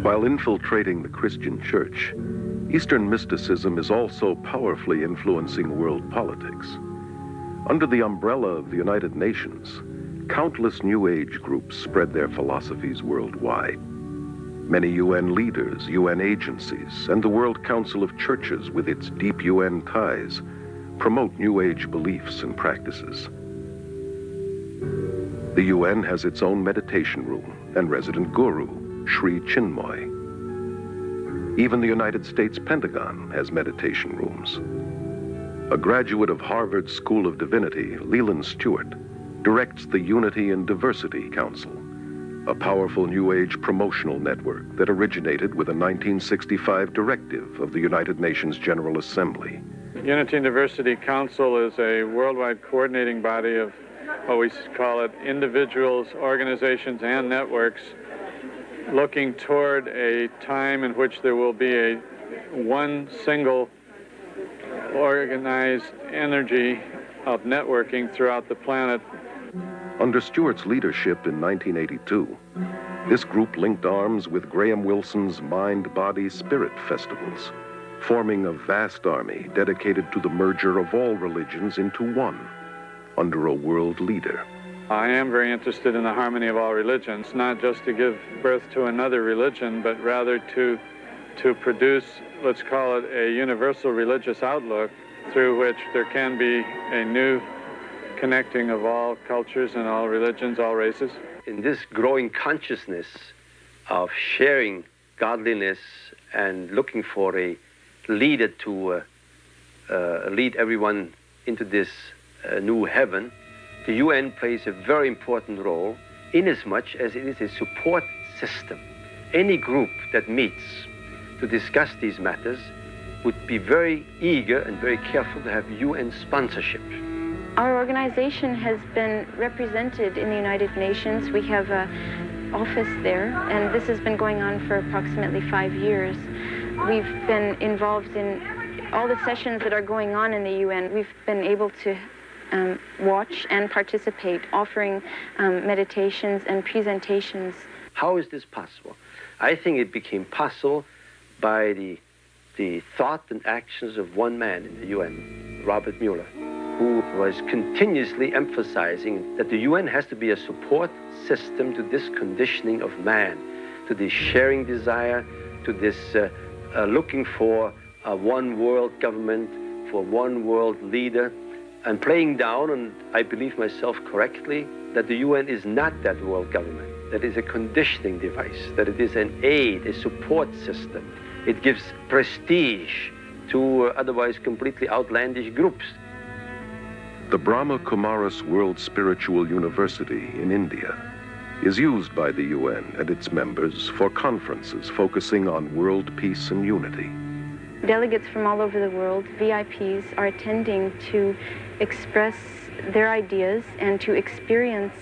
S2: While infiltrating the Christian church, Eastern mysticism is also powerfully influencing world politics. Under the umbrella of the United Nations, countless New Age groups spread their philosophies worldwide. Many UN leaders, UN agencies, and the World Council of Churches with its deep UN ties promote New Age beliefs and practices. The UN has its own meditation room and resident guru, Sri Chinmoy. Even the United States Pentagon has meditation rooms. A graduate of Harvard School of Divinity, Leland Stewart, directs the Unity and Diversity Council, a powerful New Age promotional network that originated with a 1965 directive of the United Nations General Assembly.
S8: Unity and Diversity Council is a worldwide coordinating body of what we call it individuals, organizations, and networks looking toward a time in which there will be one single organized energy of networking throughout the planet.
S2: Under Stewart's leadership in 1982, this group linked arms with Graham Wilson's Mind, Body, Spirit festivals, forming a vast army dedicated to the merger of all religions into one, under a world leader.
S8: I am very interested in the harmony of all religions, not just to give birth to another religion, but rather to produce, let's call it, a universal religious outlook through which there can be a new connecting of all cultures and all religions, all races.
S25: In this growing consciousness of sharing godliness and looking for a leader to lead everyone into this new heaven, the UN plays a very important role inasmuch as it is a support system. Any group that meets to discuss these matters would be very eager and very careful to have UN sponsorship.
S20: Our organization has been represented in the United Nations. We have an office there, and this has been going on for approximately 5 years. We've been involved in all the sessions that are going on in the UN. We've been able to watch and participate, offering meditations and presentations.
S25: How is this possible? I think it became possible by the thought and actions of one man in the UN, Robert Mueller, who was continuously emphasizing that the UN has to be a support system to this conditioning of man, to this sharing desire, to this looking for a one world government, for one world leader, and playing down, and I believe myself correctly, that the UN is not that world government, that it is a conditioning device, that it is an aid, a support system. It gives prestige to otherwise completely outlandish groups.
S2: The Brahma Kumaris World Spiritual University in India is used by the UN and its members for conferences focusing on world peace and unity.
S20: Delegates from all over the world, VIPs, are attending to express their ideas and to experience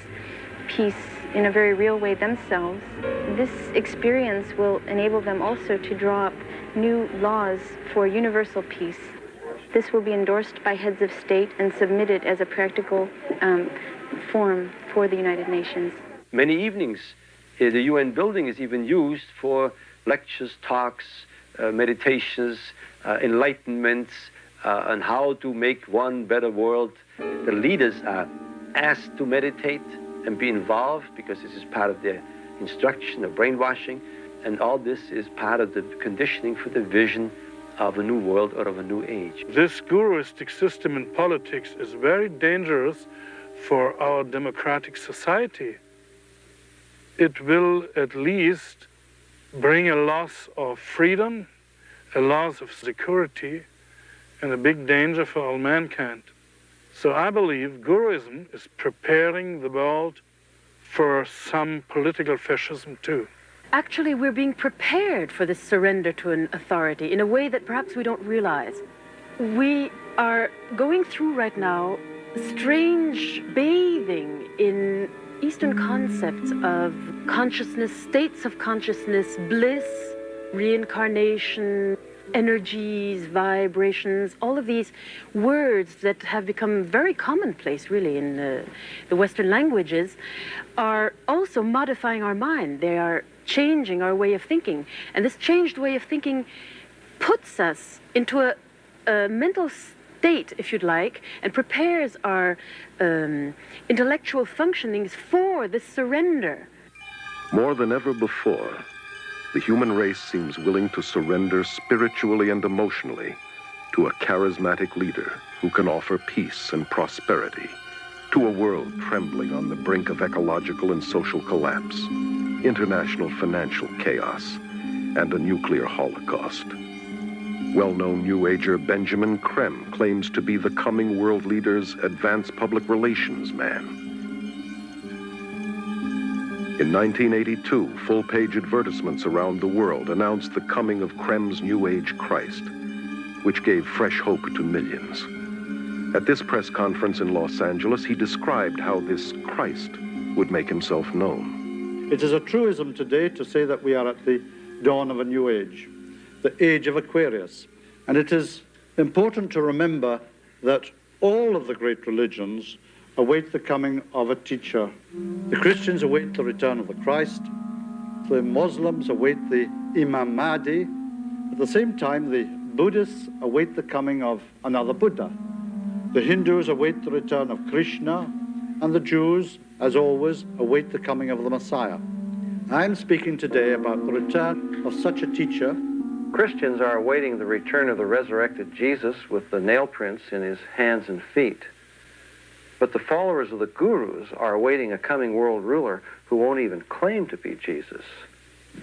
S20: peace in a very real way themselves. This experience will enable them also to draw up new laws for universal peace. This will be endorsed by heads of state and submitted as a practical form for the United Nations.
S25: Many evenings, the UN building is even used for lectures, talks, meditations, enlightenments on how to make one better world. The leaders are asked to meditate and be involved because this is part of their instruction, of brainwashing, and all this is part of the conditioning for the vision of a new world or of a new age.
S10: This guruistic system in politics is very dangerous for our democratic society. It will at least bring a loss of freedom, a loss of security, and a big danger for all mankind. So I believe Guruism is preparing the world for some political fascism too.
S6: Actually, we're being prepared for this surrender to an authority in a way that perhaps we don't realize. We are going through right now strange bathing in Eastern concepts of consciousness, states of consciousness, bliss, reincarnation, energies, vibrations, all of these words that have become very commonplace, really, in the Western languages, are also modifying our mind. They are changing our way of thinking. And this changed way of thinking puts us into a mental state, if you'd like, and prepares our intellectual functionings for this surrender.
S2: More than ever before, the human race seems willing to surrender spiritually and emotionally to a charismatic leader who can offer peace and prosperity to a world trembling on the brink of ecological and social collapse, international financial chaos, and a nuclear holocaust. Well-known New Ager Benjamin Creme claims to be the coming world leader's advanced public relations man. In 1982, full-page advertisements around the world announced the coming of Creme's New Age Christ, which gave fresh hope to millions. At this press conference in Los Angeles, he described how this Christ would make himself known.
S7: It is a truism today to say that we are at the dawn of a new age, the age of Aquarius. And it is important to remember that all of the great religions await the coming of a teacher. The Christians await the return of the Christ. The Muslims await the Imam Mahdi. At the same time, the Buddhists await the coming of another Buddha. The Hindus await the return of Krishna, and the Jews, as always, await the coming of the Messiah. I'm speaking today about the return of such a teacher.
S4: Christians are awaiting the return of the resurrected Jesus with the nail prints in his hands and feet. But the followers of the gurus are awaiting a coming world ruler who won't even claim to be Jesus,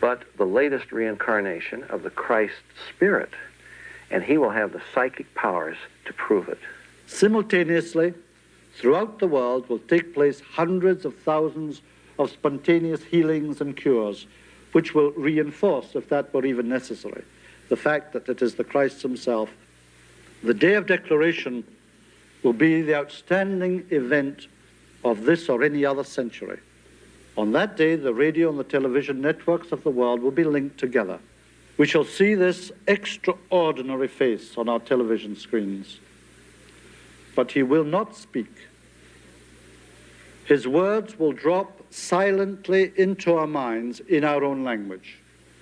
S4: but the latest reincarnation of the Christ Spirit, and he will have the psychic powers to prove it.
S7: Simultaneously, throughout the world will take place hundreds of thousands of spontaneous healings and cures, which will reinforce, if that were even necessary, the fact that it is the Christ himself. The day of declaration will be the outstanding event of this or any other century. On that day, the radio and the television networks of the world will be linked together. We shall see this extraordinary face on our television screens. But he will not speak. His words will drop silently into our minds in our own language.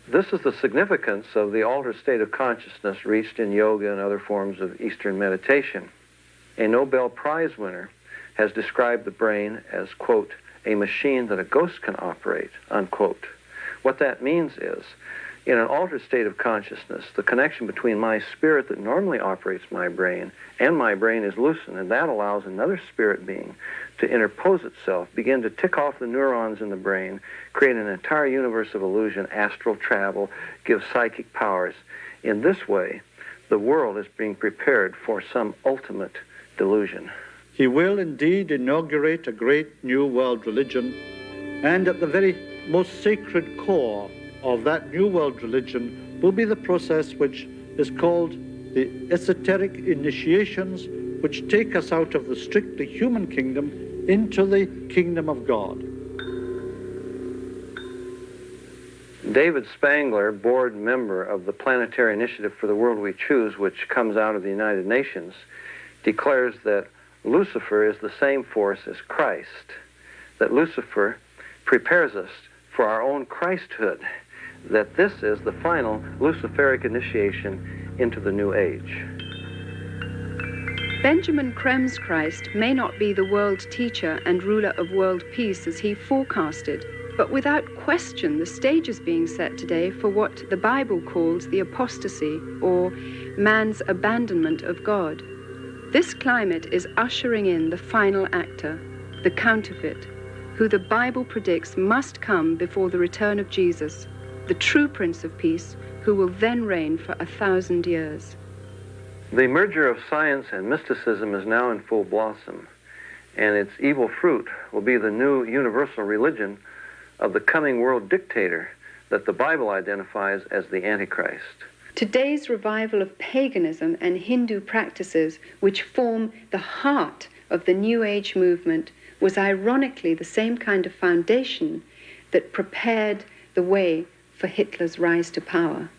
S4: This is the significance of the altered state of consciousness reached in yoga and other forms of Eastern meditation. A Nobel Prize winner has described the brain as, quote, a machine that a ghost can operate, unquote. What that means is, in an altered state of consciousness, the connection between my spirit that normally operates my brain and my brain is loosened, and that allows another spirit being to interpose itself, begin to tick off the neurons in the brain, create an entire universe of illusion, astral travel, give psychic powers. In this way, the world is being prepared for some ultimate delusion.
S7: He will indeed inaugurate a great new world religion, and at the very most sacred core of that new world religion will be the process which is called the esoteric initiations, which take us out of the strictly human kingdom into the kingdom of God.
S4: David Spangler, board member of the Planetary Initiative for the World We Choose, which comes out of the United Nations, declares that Lucifer is the same force as Christ, that Lucifer prepares us for our own Christhood, that this is the final Luciferic initiation into the New Age.
S21: Benjamin Creme's Christ may not be the world teacher and ruler of world peace as he forecasted, but without question the stage is being set today for what the Bible calls the apostasy, or man's abandonment of God. This climate is ushering in the final actor, the counterfeit, who the Bible predicts must come before the return of Jesus, the true Prince of Peace, who will then reign for 1,000 years.
S4: The merger of science and mysticism is now in full blossom, and its evil fruit will be the new universal religion of the coming world dictator that the Bible identifies as the Antichrist.
S21: Today's revival of paganism and Hindu practices, which form the heart of the New Age movement, was ironically the same kind of foundation that prepared the way for Hitler's rise to power.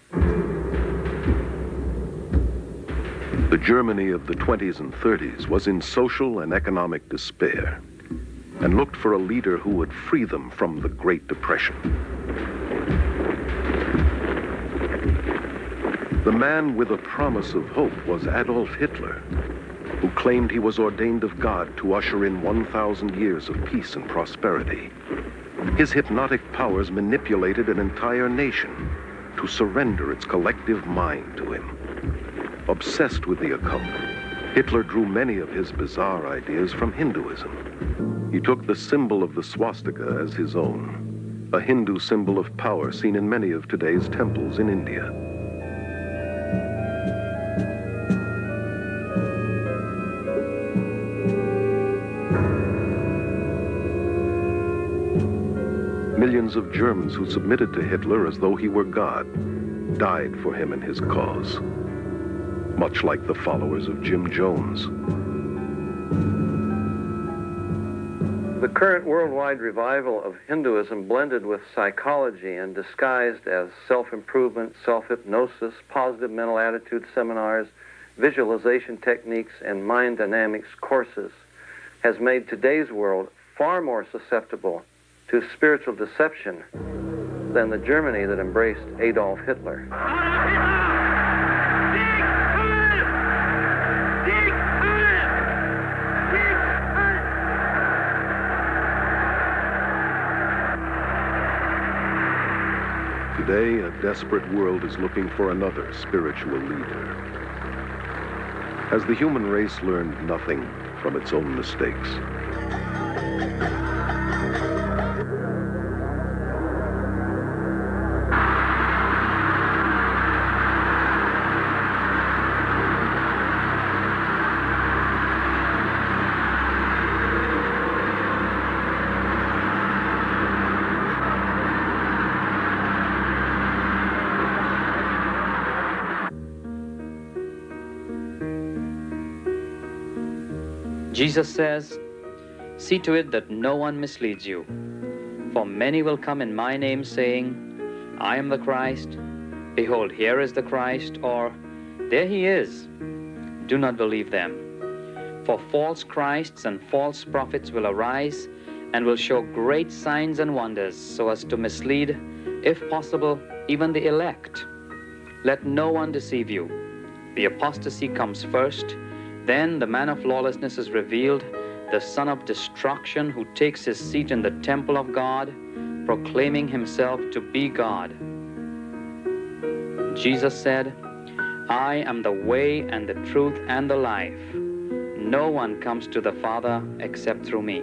S2: The Germany of the 20s and 30s was in social and economic despair and looked for a leader who would free them from the Great Depression. The man with a promise of hope was Adolf Hitler, who claimed he was ordained of God to usher in 1,000 years of peace and prosperity. His hypnotic powers manipulated an entire nation to surrender its collective mind to him. Obsessed with the occult, Hitler drew many of his bizarre ideas from Hinduism. He took the symbol of the swastika as his own, a Hindu symbol of power seen in many of today's temples in India. Millions of Germans who submitted to Hitler as though he were God died for him and his cause, much like the followers of Jim Jones.
S4: The current worldwide revival of Hinduism blended with psychology and disguised as self-improvement, self-hypnosis, positive mental attitude seminars, visualization techniques, and mind dynamics courses has made today's world far more susceptible to spiritual deception than the Germany that embraced Adolf Hitler.
S2: Today, a desperate world is looking for another spiritual leader. Has the human race learned nothing from its own mistakes?
S5: Jesus says, "See to it that no one misleads you. For many will come in my name, saying, 'I am the Christ,' 'Behold, here is the Christ,' or 'There he is.' Do not believe them. For false Christs and false prophets will arise and will show great signs and wonders, so as to mislead, if possible, even the elect. Let no one deceive you. The apostasy comes first, then the man of lawlessness is revealed, the son of destruction, who takes his seat in the temple of God, proclaiming himself to be God." Jesus said, "I am the way and the truth and the life. No one comes to the Father except through me."